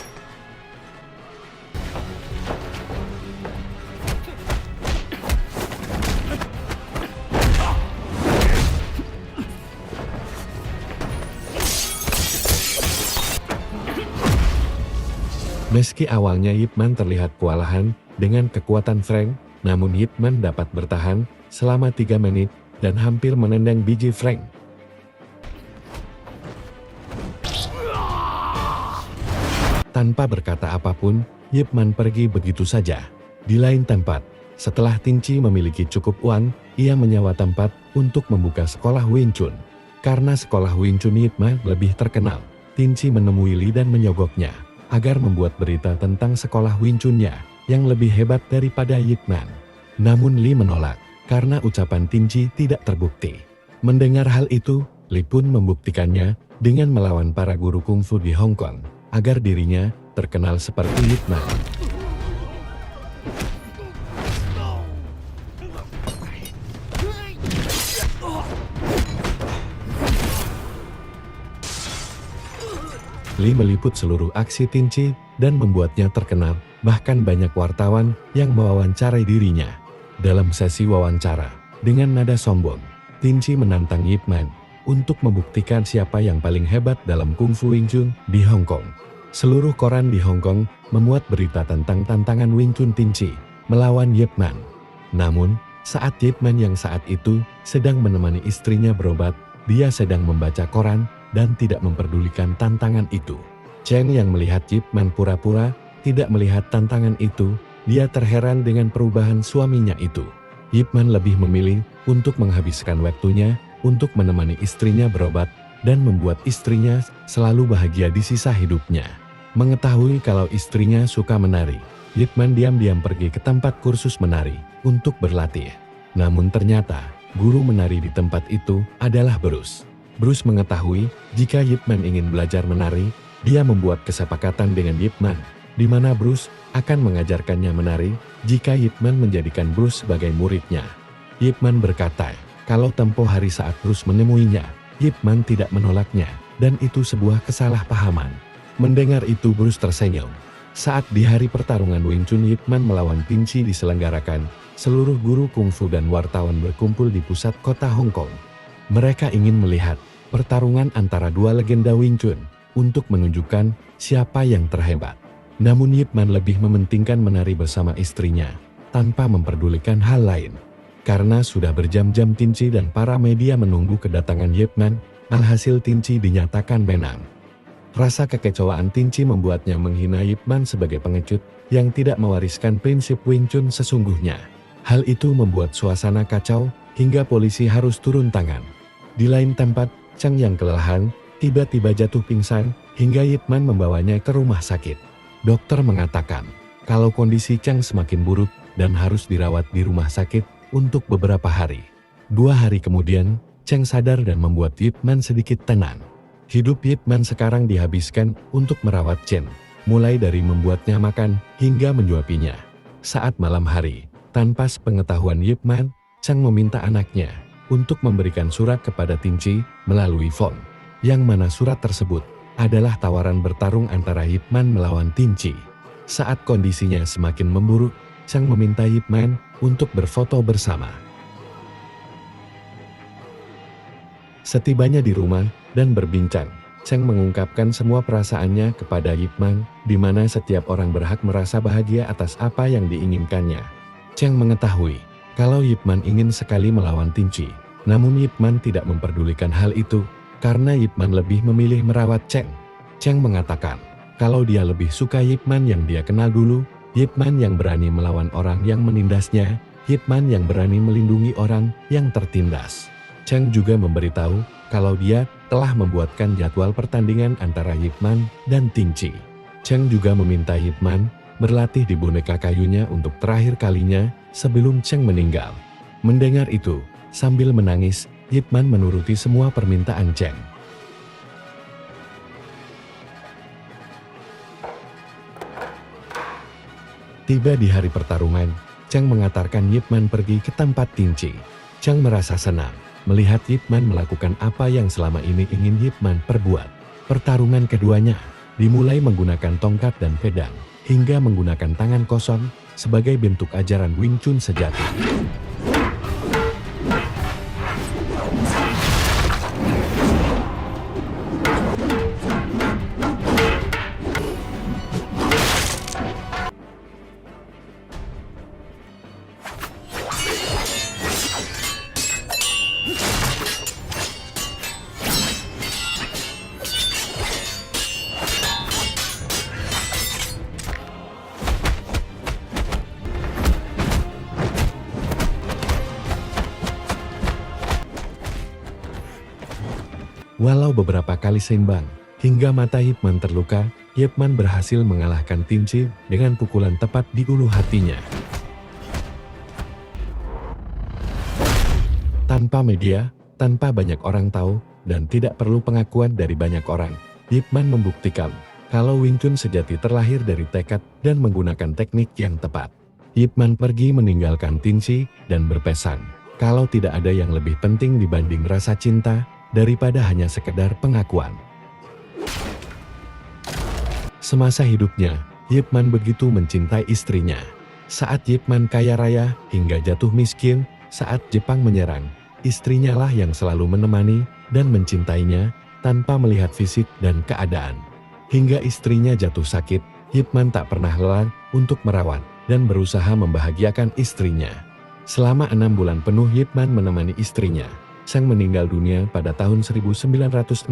Meski awalnya Yip Man terlihat kewalahan dengan kekuatan Frank, namun Yip Man dapat bertahan selama 3 menit dan hampir menendang biji Frank. Tanpa berkata apapun, Yip Man pergi begitu saja. Di lain tempat, setelah Tin Chi memiliki cukup uang, ia menyewa tempat untuk membuka sekolah Wing Chun. Karena sekolah Wing Chun Yip Man lebih terkenal, Tin Chi menemui Li dan menyogoknya agar membuat berita tentang sekolah Wing Chun-nya yang lebih hebat daripada Yip Man. Namun Li menolak karena ucapan Tin Chi tidak terbukti. Mendengar hal itu, Li pun membuktikannya dengan melawan para guru kungfu di Hong Kong agar dirinya terkenal seperti Yip Man. Li meliput seluruh aksi Tin Chi dan membuatnya terkenal, bahkan banyak wartawan yang mewawancarai dirinya. Dalam sesi wawancara, dengan nada sombong, Tin Chi menantang Yip Man untuk membuktikan siapa yang paling hebat dalam kungfu Wing Chun di Hong Kong. Seluruh koran di Hong Kong memuat berita tentang tantangan Wing Chun Tin Chi melawan Yip Man. Namun, saat Yip Man yang saat itu sedang menemani istrinya berobat, dia sedang membaca koran dan tidak memperdulikan tantangan itu. Cheng yang melihat Yip Man pura-pura tidak melihat tantangan itu, dia terheran dengan perubahan suaminya itu. Yip Man lebih memilih untuk menghabiskan waktunya untuk menemani istrinya berobat dan membuat istrinya selalu bahagia di sisa hidupnya. Mengetahui kalau istrinya suka menari, Yip Man diam-diam pergi ke tempat kursus menari untuk berlatih. Namun ternyata, guru menari di tempat itu adalah Bruce. Bruce mengetahui jika Yip Man ingin belajar menari, dia membuat kesepakatan dengan Yip Man, di mana Bruce akan mengajarkannya menari jika Yip Man menjadikan Bruce sebagai muridnya. Yip Man berkata, kalau tempo hari saat Bruce menemuinya, Yip Man tidak menolaknya, dan itu sebuah kesalahpahaman. Mendengar itu Bruce tersenyum. Saat di hari pertarungan Wing Chun Yip Man melawan Tin Chi diselenggarakan, seluruh guru kungfu dan wartawan berkumpul di pusat kota Hong Kong. Mereka ingin melihat pertarungan antara dua legenda Wing Chun untuk menunjukkan siapa yang terhebat. Namun Yip Man lebih mementingkan menari bersama istrinya, tanpa memperdulikan hal lain. Karena sudah berjam-jam Tinci dan para media menunggu kedatangan Yip Man, alhasil Tinci dinyatakan menang. Rasa kekecewaan Tinci membuatnya menghina Yip Man sebagai pengecut yang tidak mewariskan prinsip Wing Chun sesungguhnya. Hal itu membuat suasana kacau hingga polisi harus turun tangan. Di lain tempat, Chang yang kelelahan tiba-tiba jatuh pingsan hingga Yip Man membawanya ke rumah sakit. Dokter mengatakan kalau kondisi Chang semakin buruk dan harus dirawat di rumah sakit untuk beberapa hari. 2 hari kemudian, Chang sadar dan membuat Yip Man sedikit tenang. Hidup Yip Man sekarang dihabiskan untuk merawat Chen, mulai dari membuatnya makan hingga menjuapinya. Saat malam hari, tanpa sepengetahuan Yip Man, Chang meminta anaknya untuk memberikan surat kepada Tinci melalui phone, yang mana surat tersebut adalah tawaran bertarung antara Yip Man melawan Tinci. Saat kondisinya semakin memburuk, Chang meminta Yip Man untuk berfoto bersama. Setibanya di rumah dan berbincang, Chang mengungkapkan semua perasaannya kepada Yip Man, di mana setiap orang berhak merasa bahagia atas apa yang diinginkannya. Chang mengetahui kalau Yip Man ingin sekali melawan Tinci, namun Yip Man tidak memperdulikan hal itu, karena Yip Man lebih memilih merawat Chang. Chang mengatakan kalau dia lebih suka Yip Man yang dia kenal dulu, Yip Man yang berani melawan orang yang menindasnya, Yip Man yang berani melindungi orang yang tertindas. Chang juga memberitahu kalau dia telah membuatkan jadwal pertandingan antara Yip Man dan Tinci. Chang juga meminta Yip Man berlatih di boneka kayunya untuk terakhir kalinya sebelum Chang meninggal. Mendengar itu, sambil menangis, Yip Man menuruti semua permintaan Chang. Tiba di hari pertarungan, Chang mengantarkan Yip Man pergi ke tempat Tinci. Chang merasa senang melihat Yip Man melakukan apa yang selama ini ingin Yip Man perbuat. Pertarungan keduanya dimulai menggunakan tongkat dan pedang, hingga menggunakan tangan kosong sebagai bentuk ajaran Wing Chun sejati. Walau beberapa kali seimbang, hingga mata Yip Man terluka, Yip Man berhasil mengalahkan Tinci dengan pukulan tepat di ulu hatinya. Tanpa media, tanpa banyak orang tahu, dan tidak perlu pengakuan dari banyak orang, Yip Man membuktikan kalau Wing Chun sejati terlahir dari tekad dan menggunakan teknik yang tepat. Yip Man pergi meninggalkan Tinci dan berpesan kalau tidak ada yang lebih penting dibanding rasa cinta daripada hanya sekedar pengakuan. Semasa hidupnya, Yip Man begitu mencintai istrinya. Saat Yip Man kaya raya hingga jatuh miskin, saat Jepang menyerang, istrinya lah yang selalu menemani dan mencintainya tanpa melihat fisik dan keadaan. Hingga istrinya jatuh sakit, Yip Man tak pernah lelah untuk merawat dan berusaha membahagiakan istrinya. Selama 6 bulan penuh Yip Man menemani istrinya. Sang meninggal dunia pada tahun 1960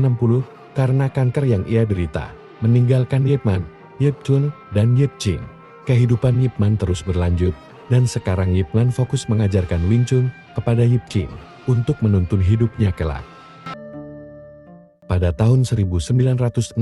karena kanker yang ia derita, meninggalkan Yip Man, Yip Chun, dan Yip Ching. Kehidupan Yip Man terus berlanjut, dan sekarang Yip Man fokus mengajarkan Wing Chun kepada Yip Ching untuk menuntun hidupnya kelak. Pada tahun 1964,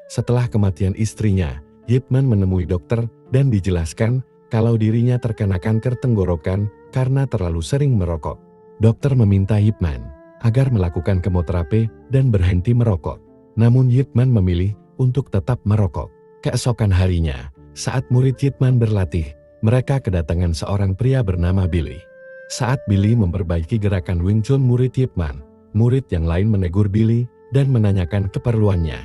setelah kematian istrinya, Yip Man menemui dokter dan dijelaskan kalau dirinya terkena kanker tenggorokan karena terlalu sering merokok. Dokter meminta Yip Man agar melakukan kemoterapi dan berhenti merokok. Namun Yip Man memilih untuk tetap merokok. Keesokan harinya, saat murid Yip Man berlatih, mereka kedatangan seorang pria bernama Billy. Saat Billy memperbaiki gerakan Wing Chun murid Yip Man, murid yang lain menegur Billy dan menanyakan keperluannya.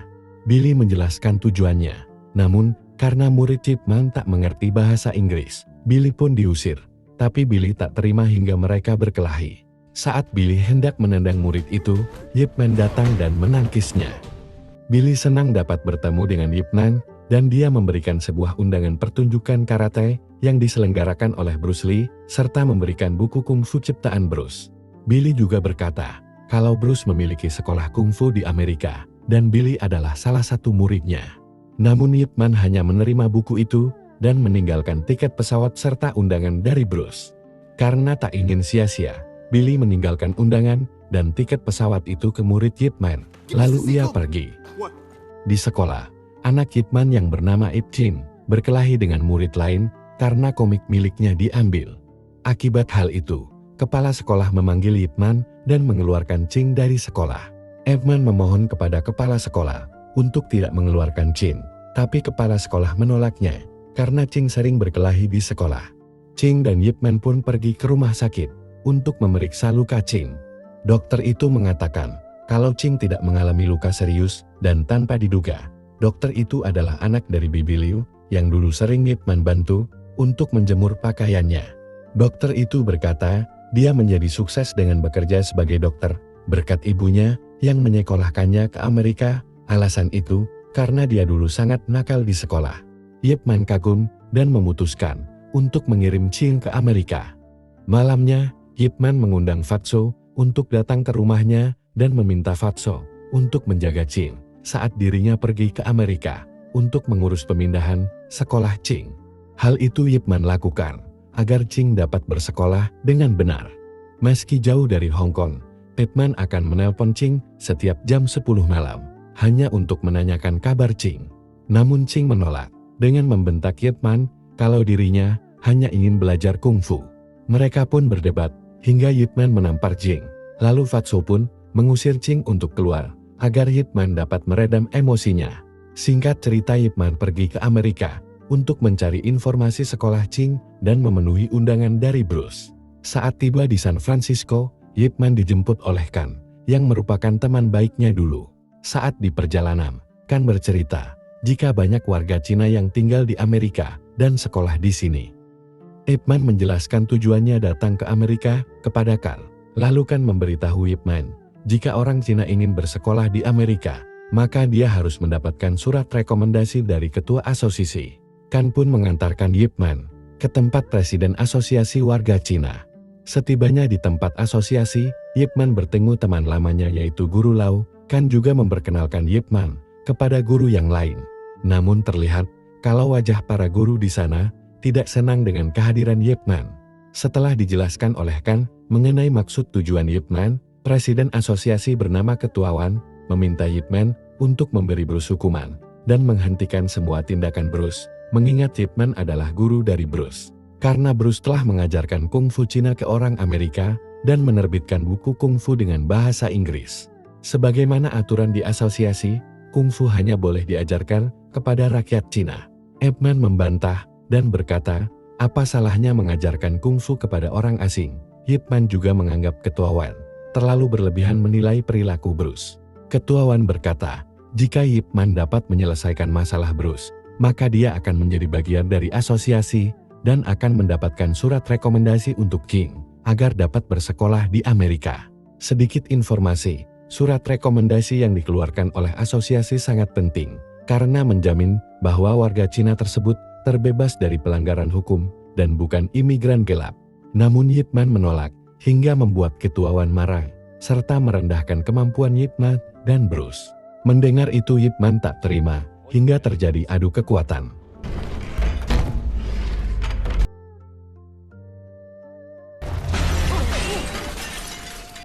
Billy menjelaskan tujuannya. Namun, karena murid Yip Man tak mengerti bahasa Inggris, Billy pun diusir. Tapi Billy tak terima hingga mereka berkelahi. Saat Billy hendak menendang murid itu, Yip Man datang dan menangkisnya. Billy senang dapat bertemu dengan Yip Man, dan dia memberikan sebuah undangan pertunjukan karate yang diselenggarakan oleh Bruce Lee, serta memberikan buku kungfu ciptaan Bruce. Billy juga berkata, kalau Bruce memiliki sekolah kungfu di Amerika, dan Billy adalah salah satu muridnya. Namun Ip Man hanya menerima buku itu, dan meninggalkan tiket pesawat serta undangan dari Bruce. Karena tak ingin sia-sia, Billy meninggalkan undangan dan tiket pesawat itu ke murid Ip Man, lalu ia pergi. Di sekolah, anak Ip Man yang bernama Ip Chin berkelahi dengan murid lain karena komik miliknya diambil. Akibat hal itu, kepala sekolah memanggil Ip Man dan mengeluarkan Ching dari sekolah. Ip Man memohon kepada kepala sekolah untuk tidak mengeluarkan Ching, tapi kepala sekolah menolaknya karena Ching sering berkelahi di sekolah. Ching dan Ip Man pun pergi ke rumah sakit untuk memeriksa luka Ching. Dokter itu mengatakan kalau Ching tidak mengalami luka serius dan tanpa diduga, dokter itu adalah anak dari Bibi Liu yang dulu sering Ip Man bantu untuk menjemur pakaiannya. Dokter itu berkata, dia menjadi sukses dengan bekerja sebagai dokter berkat ibunya yang menyekolahkannya ke Amerika. Alasan itu karena dia dulu sangat nakal di sekolah. Ip Man kagum dan memutuskan untuk mengirim Ching ke Amerika. Malamnya, Ip Man mengundang Fatso untuk datang ke rumahnya dan meminta Fatso untuk menjaga Ching saat dirinya pergi ke Amerika untuk mengurus pemindahan sekolah Ching. Hal itu Ip Man lakukan agar Ching dapat bersekolah dengan benar. Meski jauh dari Hong Kong, Ip Man akan menelpon Ching setiap jam 10 malam hanya untuk menanyakan kabar Ching. Namun Ching menolak dengan membentak Ip Man kalau dirinya hanya ingin belajar kungfu. Mereka pun berdebat hingga Ip Man menampar Ching. Lalu Fatso pun mengusir Ching untuk keluar agar Ip Man dapat meredam emosinya. Singkat cerita, Ip Man pergi ke Amerika untuk mencari informasi sekolah Ching dan memenuhi undangan dari Bruce. Saat tiba di San Francisco, Ip Man dijemput oleh Kan, yang merupakan teman baiknya dulu. Saat di perjalanan, Kan bercerita jika banyak warga Cina yang tinggal di Amerika dan sekolah di sini. Ip Man menjelaskan tujuannya datang ke Amerika kepada Kan. Lalu Kan memberitahu Ip Man, jika orang Cina ingin bersekolah di Amerika, maka dia harus mendapatkan surat rekomendasi dari ketua asosiasi. Kan pun mengantarkan Ip Man ke tempat presiden asosiasi warga Cina. Setibanya di tempat asosiasi, Ip Man bertemu teman lamanya yaitu Guru Lau. Kan juga memperkenalkan Ip Man kepada guru yang lain. Namun terlihat kalau wajah para guru di sana tidak senang dengan kehadiran Ip Man. Setelah dijelaskan oleh Kan mengenai maksud tujuan Ip Man, presiden asosiasi bernama Ketua Wan meminta Ip Man untuk memberi Bruce hukuman dan menghentikan semua tindakan Bruce, mengingat Ip Man adalah guru dari Bruce. Karena Bruce telah mengajarkan kungfu Cina ke orang Amerika dan menerbitkan buku kungfu dengan bahasa Inggris. Sebagaimana aturan di asosiasi, kungfu hanya boleh diajarkan kepada rakyat Cina. Ip Man membantah dan berkata, apa salahnya mengajarkan kungfu kepada orang asing? Ip Man juga menganggap Ketua Wan terlalu berlebihan menilai perilaku Bruce. Ketua Wan berkata, jika Ip Man dapat menyelesaikan masalah Bruce, maka dia akan menjadi bagian dari asosiasi dan akan mendapatkan surat rekomendasi untuk King agar dapat bersekolah di Amerika. Sedikit informasi, surat rekomendasi yang dikeluarkan oleh asosiasi sangat penting karena menjamin bahwa warga Cina tersebut terbebas dari pelanggaran hukum dan bukan imigran gelap. Namun Ip Man menolak hingga membuat Ketua Wan marah serta merendahkan kemampuan Ip Man dan Bruce. Mendengar itu Ip Man tak terima hingga terjadi adu kekuatan.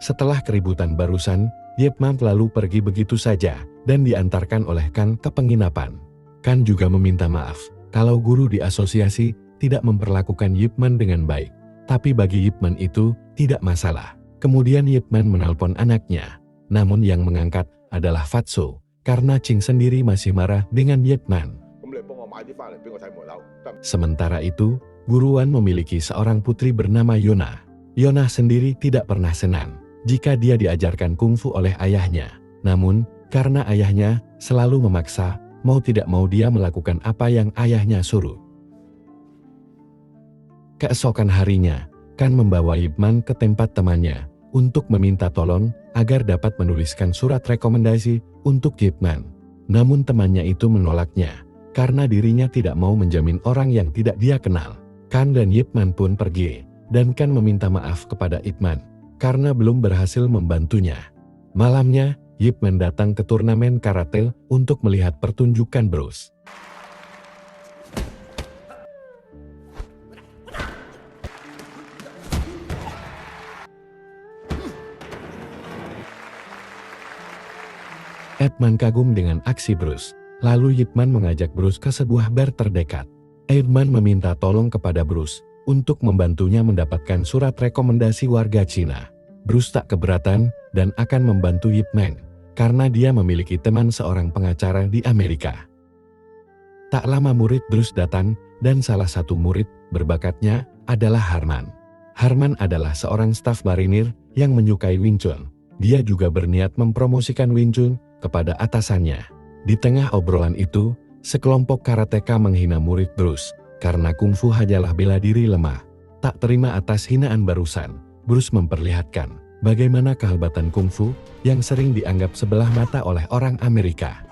Setelah keributan barusan, Ip Man lalu pergi begitu saja dan diantarkan oleh Kan ke penginapan. Kan juga meminta maaf kalau guru di asosiasi tidak memperlakukan Ip Man dengan baik. Tapi bagi Ip Man itu tidak masalah. Kemudian Ip Man menelpon anaknya. Namun yang mengangkat adalah Fatso, karena Ching sendiri masih marah dengan Ip Man. Sementara itu, Guru Wan memiliki seorang putri bernama Yona. Yona sendiri tidak pernah senang jika dia diajarkan kungfu oleh ayahnya. Namun, karena ayahnya selalu memaksa, mau tidak mau dia melakukan apa yang ayahnya suruh. Keesokan harinya, Kan membawa Ip Man ke tempat temannya untuk meminta tolong agar dapat menuliskan surat rekomendasi untuk Ip Man. Namun temannya itu menolaknya karena dirinya tidak mau menjamin orang yang tidak dia kenal. Kan dan Yip Man pun pergi, dan Kan meminta maaf kepada Ip Man karena belum berhasil membantunya. Malamnya, Yip Man datang ke turnamen karate untuk melihat pertunjukan Bruce. Ip Man kagum dengan aksi Bruce, lalu Yip Man mengajak Bruce ke sebuah bar terdekat. Ip Man meminta tolong kepada Bruce untuk membantunya mendapatkan surat rekomendasi warga Cina. Bruce tak keberatan dan akan membantu Yip Man karena dia memiliki teman seorang pengacara di Amerika. Tak lama murid Bruce datang dan salah satu murid berbakatnya adalah Harman. Harman adalah seorang staf marinir yang menyukai Wing Chun. Dia juga berniat mempromosikan Wing Chun kepada atasannya. Di tengah obrolan itu, sekelompok karateka menghina murid Bruce karena kungfu hanyalah bela diri lemah. Tak terima atas hinaan barusan, Bruce memperlihatkan bagaimana kehebatan kungfu yang sering dianggap sebelah mata oleh orang Amerika.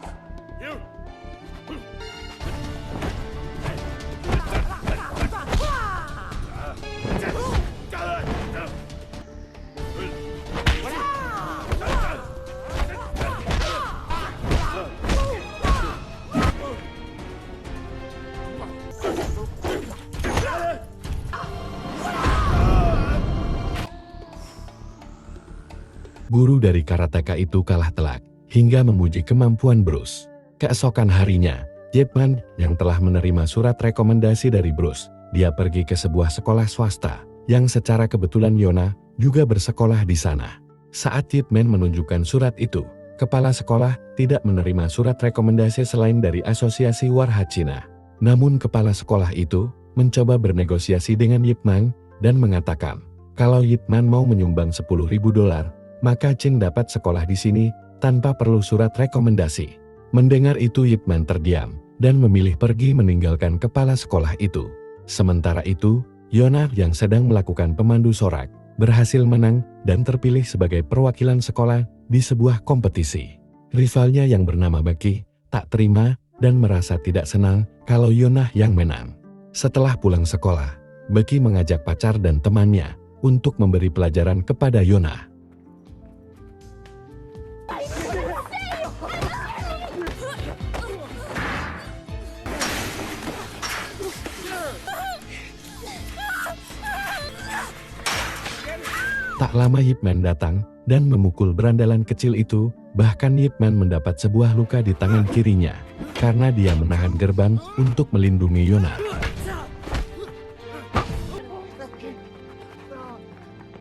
Guru dari karateka itu kalah telak, hingga memuji kemampuan Bruce. Keesokan harinya, Yip Man yang telah menerima surat rekomendasi dari Bruce, dia pergi ke sebuah sekolah swasta, yang secara kebetulan Yona juga bersekolah di sana. Saat Yip Man menunjukkan surat itu, kepala sekolah tidak menerima surat rekomendasi selain dari Asosiasi Warha Cina. Namun kepala sekolah itu mencoba bernegosiasi dengan Yip Man dan mengatakan, kalau Yip Man mau menyumbang $10.000, maka Chin dapat sekolah di sini tanpa perlu surat rekomendasi. Mendengar itu Yip Man terdiam dan memilih pergi meninggalkan kepala sekolah itu. Sementara itu, Yona yang sedang melakukan pemandu sorak berhasil menang dan terpilih sebagai perwakilan sekolah di sebuah kompetisi. Rivalnya yang bernama Becky tak terima dan merasa tidak senang kalau Yona yang menang. Setelah pulang sekolah, Becky mengajak pacar dan temannya untuk memberi pelajaran kepada Yona. Tak lama Yip Man datang dan memukul berandalan kecil itu, bahkan Yip Man mendapat sebuah luka di tangan kirinya karena dia menahan gerbang untuk melindungi Yona.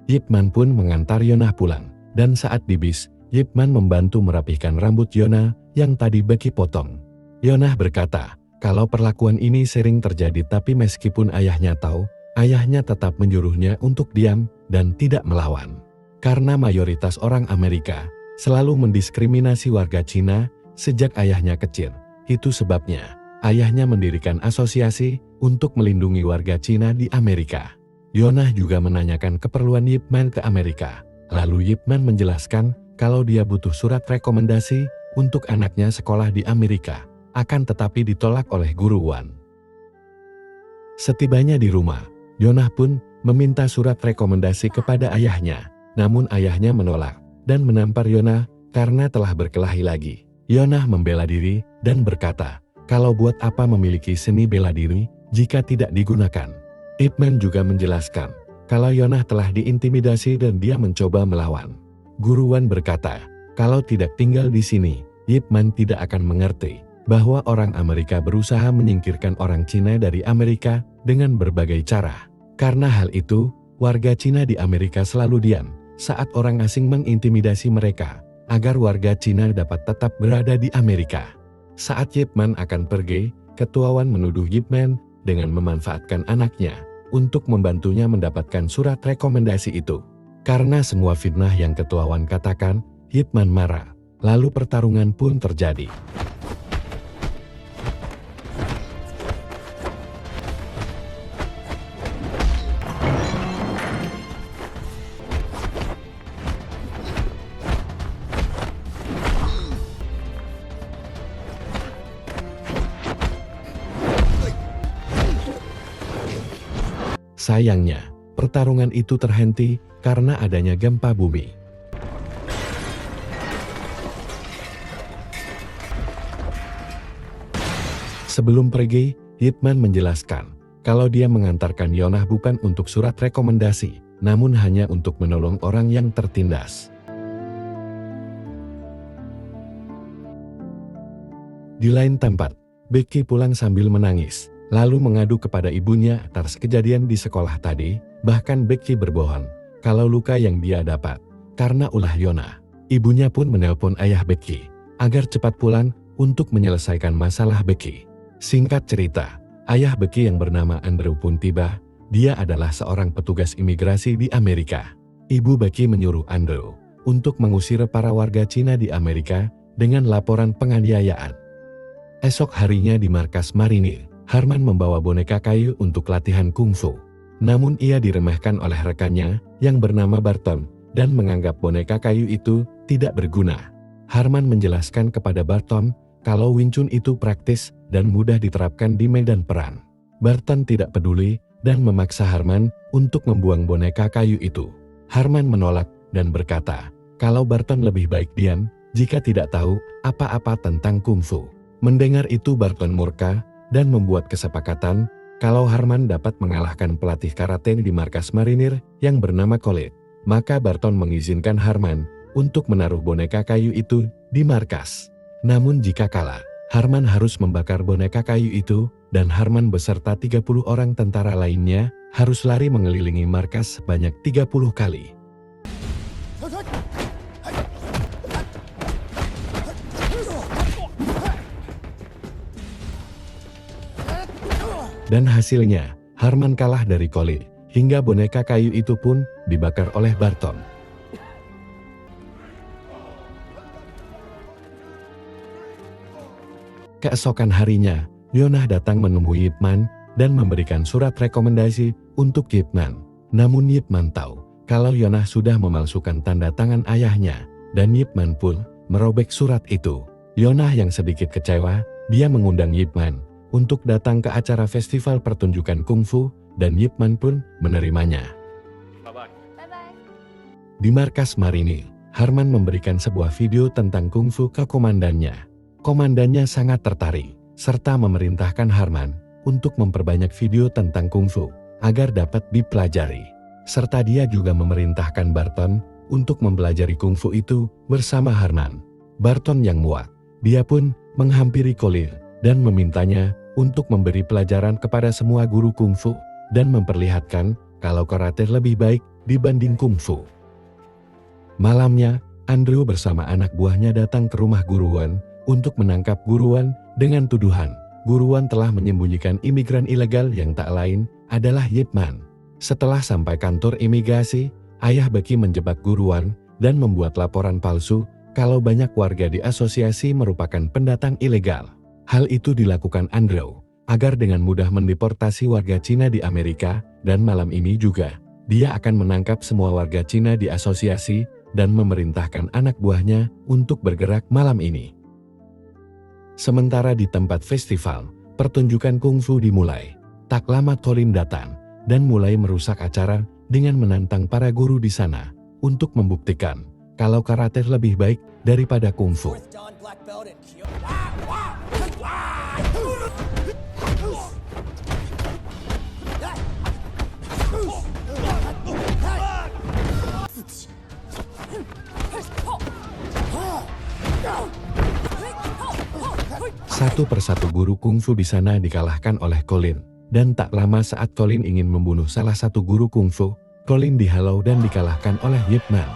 Yip Man pun mengantar Yona pulang, dan saat di bis, Yip Man membantu merapihkan rambut Yona yang tadi Becky potong. Yona berkata, kalau perlakuan ini sering terjadi tapi meskipun ayahnya tahu, ayahnya tetap menyuruhnya untuk diam dan tidak melawan. Karena mayoritas orang Amerika selalu mendiskriminasi warga Cina sejak ayahnya kecil. Itu sebabnya ayahnya mendirikan asosiasi untuk melindungi warga Cina di Amerika. Yona juga menanyakan keperluan Yip Man ke Amerika. Lalu Yip Man menjelaskan kalau dia butuh surat rekomendasi untuk anaknya sekolah di Amerika, akan tetapi ditolak oleh guru Wan. Setibanya di rumah, Yona pun meminta surat rekomendasi kepada ayahnya, namun ayahnya menolak dan menampar Yona karena telah berkelahi lagi. Yona membela diri dan berkata, kalau buat apa memiliki seni bela diri jika tidak digunakan. Ip Man juga menjelaskan kalau Yona telah diintimidasi dan dia mencoba melawan. Guru Wan berkata, kalau tidak tinggal di sini, Ip Man tidak akan mengerti bahwa orang Amerika berusaha menyingkirkan orang Cina dari Amerika dengan berbagai cara. Karena hal itu, warga Cina di Amerika selalu diam saat orang asing mengintimidasi mereka, agar warga Cina dapat tetap berada di Amerika. Saat Yip Man akan pergi, Ketua Wan menuduh Yip Man dengan memanfaatkan anaknya untuk membantunya mendapatkan surat rekomendasi itu. Karena semua fitnah yang Ketua Wan katakan, Yip Man marah, lalu pertarungan pun terjadi. Sayangnya, pertarungan itu terhenti karena adanya gempa bumi. Sebelum pergi, Ip Man menjelaskan kalau dia mengantarkan Yonah bukan untuk surat rekomendasi, namun hanya untuk menolong orang yang tertindas. Di lain tempat, Becky pulang sambil menangis, lalu mengadu kepada ibunya atas kejadian di sekolah tadi. Bahkan Becky berbohong kalau luka yang dia dapat karena ulah Yonah. Ibunya pun menelpon ayah Becky agar cepat pulang untuk menyelesaikan masalah Becky. Singkat cerita, ayah Becky yang bernama Andrew pun tiba. Dia adalah seorang petugas imigrasi di Amerika. Ibu Becky menyuruh Andrew untuk mengusir para warga Cina di Amerika dengan laporan penganiayaan. Esok harinya di markas marinir, Harman membawa boneka kayu untuk latihan kungfu. Namun ia diremehkan oleh rekannya yang bernama Barton dan menganggap boneka kayu itu tidak berguna. Harman menjelaskan kepada Barton kalau Wing Chun itu praktis dan mudah diterapkan di medan perang. Barton tidak peduli dan memaksa Harman untuk membuang boneka kayu itu. Harman menolak dan berkata kalau Barton lebih baik diam jika tidak tahu apa-apa tentang kungfu. Mendengar itu Barton murka dan membuat kesepakatan kalau Harman dapat mengalahkan pelatih karate di markas marinir yang bernama Colette. Maka Barton mengizinkan Harman untuk menaruh boneka kayu itu di markas. Namun jika kalah, Harman harus membakar boneka kayu itu dan Harman beserta 30 orang tentara lainnya harus lari mengelilingi markas sebanyak 30 kali. Dan hasilnya, Harman kalah dari Colette, hingga boneka kayu itu pun dibakar oleh Barton. Keesokan harinya, Yonah datang menemui Ip Man dan memberikan surat rekomendasi untuk Ip Man. Namun Ip Man tahu kalau Yonah sudah memalsukan tanda tangan ayahnya, dan Ip Man pun merobek surat itu. Yonah yang sedikit kecewa, dia mengundang Ip Man untuk datang ke acara festival pertunjukan kungfu, dan Ip Man pun menerimanya. Bye-bye. Di markas marinir, Harman memberikan sebuah video tentang kungfu ke komandannya. Komandannya sangat tertarik, serta memerintahkan Harman untuk memperbanyak video tentang kungfu agar dapat dipelajari. Serta dia juga memerintahkan Barton untuk mempelajari kungfu itu bersama Harman. Barton yang muak, dia pun menghampiri Colette dan memintanya untuk memberi pelajaran kepada semua guru kungfu dan memperlihatkan kalau karate lebih baik dibanding kungfu. Malamnya, Andrew bersama anak buahnya datang ke rumah Guru Wan untuk menangkap Guru Wan dengan tuduhan Guru Wan telah menyembunyikan imigran ilegal yang tak lain adalah Ip Man. Setelah sampai kantor imigrasi, ayah Becky menjebak Guru Wan dan membuat laporan palsu kalau banyak warga di asosiasi merupakan pendatang ilegal. Hal itu dilakukan Andrew agar dengan mudah mendeportasi warga Cina di Amerika, dan malam ini juga dia akan menangkap semua warga Cina di asosiasi dan memerintahkan anak buahnya untuk bergerak malam ini. Sementara di tempat festival, pertunjukan kungfu dimulai. Tak lama Colin datang dan mulai merusak acara dengan menantang para guru di sana untuk membuktikan kalau karate lebih baik daripada kungfu. Satu persatu guru kungfu di sana dikalahkan oleh Colin, dan tak lama saat Colin ingin membunuh salah satu guru kungfu, Colin dihalau dan dikalahkan oleh Ip Man.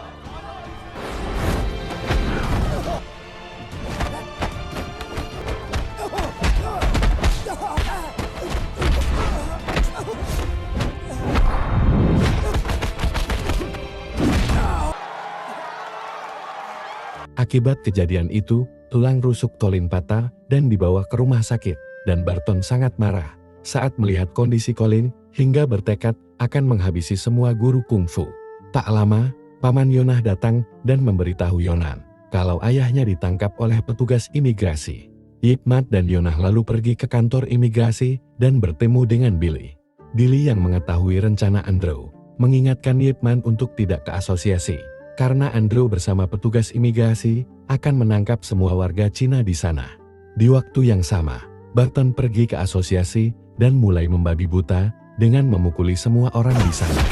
Akibat kejadian itu, tulang rusuk Colin patah dan dibawa ke rumah sakit, dan Barton sangat marah saat melihat kondisi Colin hingga bertekad akan menghabisi semua guru kungfu. Tak lama, paman Yonah datang dan memberitahu Yonah kalau ayahnya ditangkap oleh petugas imigrasi. Ip Man dan Yonah lalu pergi ke kantor imigrasi dan bertemu dengan Billy. Dilly yang mengetahui rencana Andrew, mengingatkan Ip Man untuk tidak ke asosiasi, karena Andrew bersama petugas imigrasi akan menangkap semua warga Cina di sana. Di waktu yang sama, Barton pergi ke asosiasi dan mulai membabi buta dengan memukuli semua orang di sana.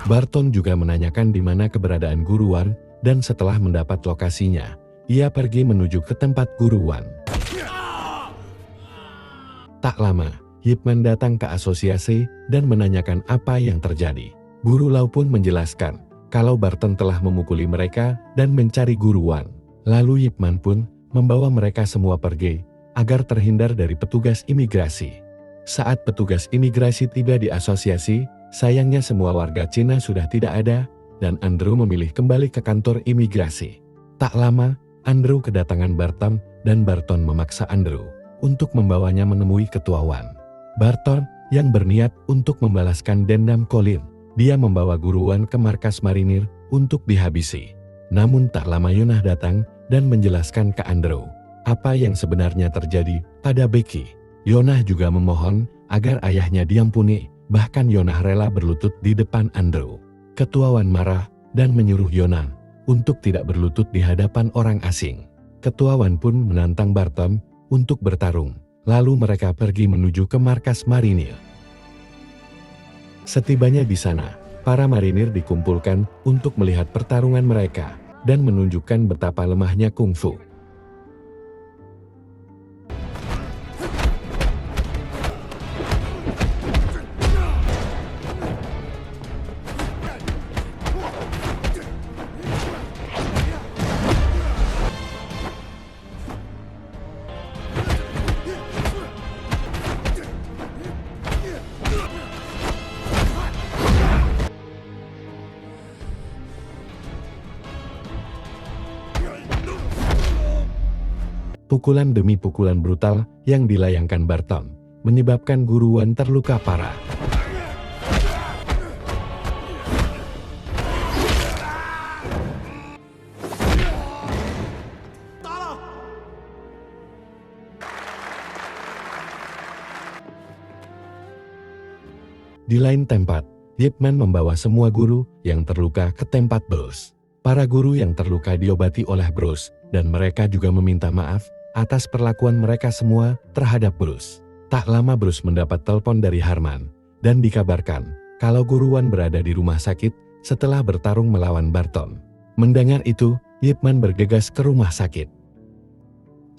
Barton juga menanyakan di mana keberadaan Guru Wan, dan setelah mendapat lokasinya, ia pergi menuju ke tempat Guru Wan. Tak lama, Ip Man datang ke asosiasi dan menanyakan apa yang terjadi. Guru Lau pun menjelaskan kalau Barton telah memukuli mereka dan mencari Guru Wan. Lalu Ip Man pun membawa mereka semua pergi agar terhindar dari petugas imigrasi. Saat petugas imigrasi tiba di asosiasi, sayangnya semua warga Cina sudah tidak ada dan Andrew memilih kembali ke kantor imigrasi. Tak lama, Andrew kedatangan Barton dan Barton memaksa Andrew untuk membawanya menemui Ketua Wan. Barton yang berniat untuk membalaskan dendam Colin, dia membawa Guru Wan ke markas marinir untuk dihabisi. Namun tak lama Yonah datang dan menjelaskan ke Andrew apa yang sebenarnya terjadi pada Becky. Yonah juga memohon agar ayahnya diampuni, bahkan Yonah rela berlutut di depan Andrew. Ketua Wan marah dan menyuruh Yonah untuk tidak berlutut di hadapan orang asing. Ketua Wan pun menantang Barton untuk bertarung, lalu mereka pergi menuju ke markas marinir. Setibanya di sana, para marinir dikumpulkan untuk melihat pertarungan mereka dan menunjukkan betapa lemahnya kungfu. Pukulan demi pukulan brutal yang dilayangkan Barton menyebabkan Guru Wan terluka parah. Di lain tempat, Ip Man membawa semua guru yang terluka ke tempat Bruce. Para guru yang terluka diobati oleh Bruce dan mereka juga meminta maaf atas perlakuan mereka semua terhadap Bruce. Tak lama Bruce mendapat telepon dari Harman dan dikabarkan kalau Guru Wan berada di rumah sakit setelah bertarung melawan Barton. Mendengar itu, Ip Man bergegas ke rumah sakit.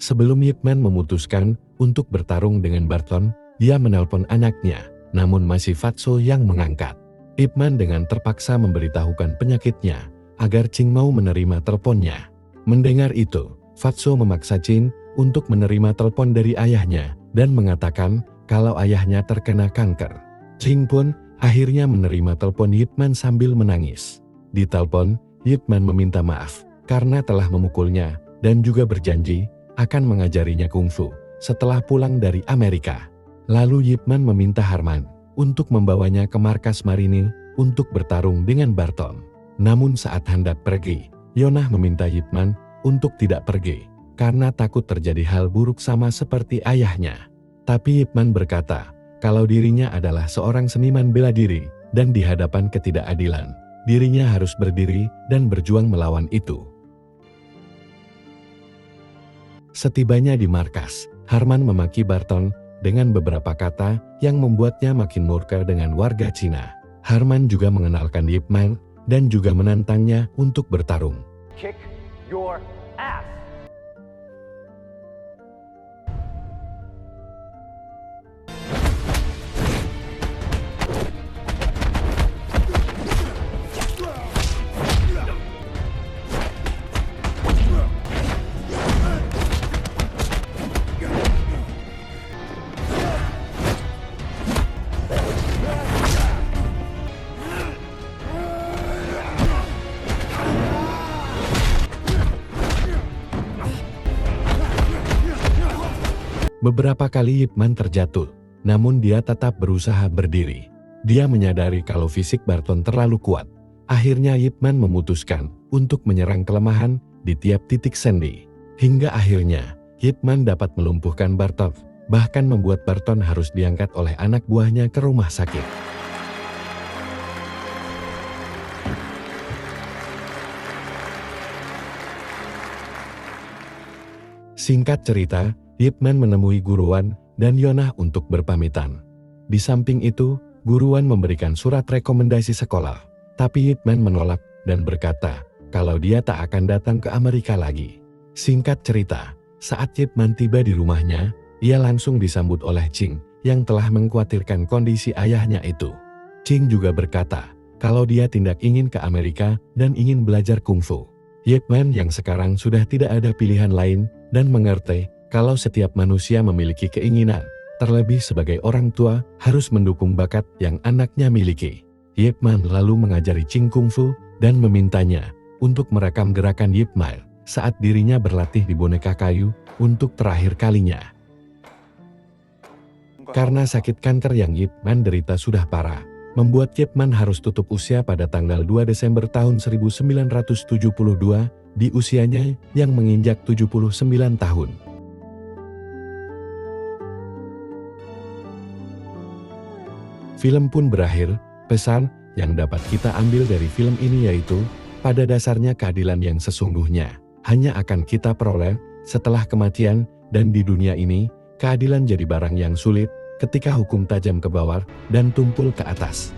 Sebelum Ip Man memutuskan untuk bertarung dengan Barton, dia menelpon anaknya, namun masih Fatso yang mengangkat. Ip Man dengan terpaksa memberitahukan penyakitnya agar Ching mau menerima teleponnya. Mendengar itu, Fatso memaksa Ching untuk menerima telepon dari ayahnya dan mengatakan kalau ayahnya terkena kanker. Ching pun akhirnya menerima telepon Ip Man sambil menangis. Di telepon, Ip Man meminta maaf karena telah memukulnya dan juga berjanji akan mengajarinya kungfu setelah pulang dari Amerika. Lalu Ip Man meminta Harman untuk membawanya ke markas marinir untuk bertarung dengan Barton. Namun saat hendak pergi, Yonah meminta Ip Man untuk tidak pergi karena takut terjadi hal buruk sama seperti ayahnya. Tapi Ip Man berkata kalau dirinya adalah seorang seniman bela diri dan di hadapan ketidakadilan, dirinya harus berdiri dan berjuang melawan itu. Setibanya di markas, Harman memaki Barton dengan beberapa kata yang membuatnya makin murka dengan warga Cina. Harman juga mengenalkan Ip Man dan juga menantangnya untuk bertarung. Kick your ass. Beberapa kali Ip Man terjatuh, namun dia tetap berusaha berdiri. Dia menyadari kalau fisik Barton terlalu kuat. Akhirnya Ip Man memutuskan untuk menyerang kelemahan di tiap titik sendi. Hingga akhirnya, Ip Man dapat melumpuhkan Barton bahkan membuat Barton harus diangkat oleh anak buahnya ke rumah sakit. Singkat cerita, Ip Man menemui Guruan dan Yonah untuk berpamitan. Di samping itu, Guruan memberikan surat rekomendasi sekolah, tapi Ip Man menolak dan berkata kalau dia tak akan datang ke Amerika lagi. Singkat cerita, saat Ip Man tiba di rumahnya, ia langsung disambut oleh Ching yang telah mengkhawatirkan kondisi ayahnya itu. Ching juga berkata kalau dia tidak ingin ke Amerika dan ingin belajar kungfu. Ip Man yang sekarang sudah tidak ada pilihan lain dan mengerti kalau setiap manusia memiliki keinginan, terlebih sebagai orang tua harus mendukung bakat yang anaknya miliki. Ip Man lalu mengajari Ching kungfu dan memintanya untuk merekam gerakan Ip Man saat dirinya berlatih di boneka kayu untuk terakhir kalinya. Karena sakit kanker yang Ip Man derita sudah parah, membuat Ip Man harus tutup usia pada tanggal 2 Desember tahun 1972 di usianya yang menginjak 79 tahun. Film pun berakhir. Pesan yang dapat kita ambil dari film ini yaitu, pada dasarnya keadilan yang sesungguhnya hanya akan kita peroleh setelah kematian, dan di dunia ini, keadilan jadi barang yang sulit ketika hukum tajam ke bawah dan tumpul ke atas.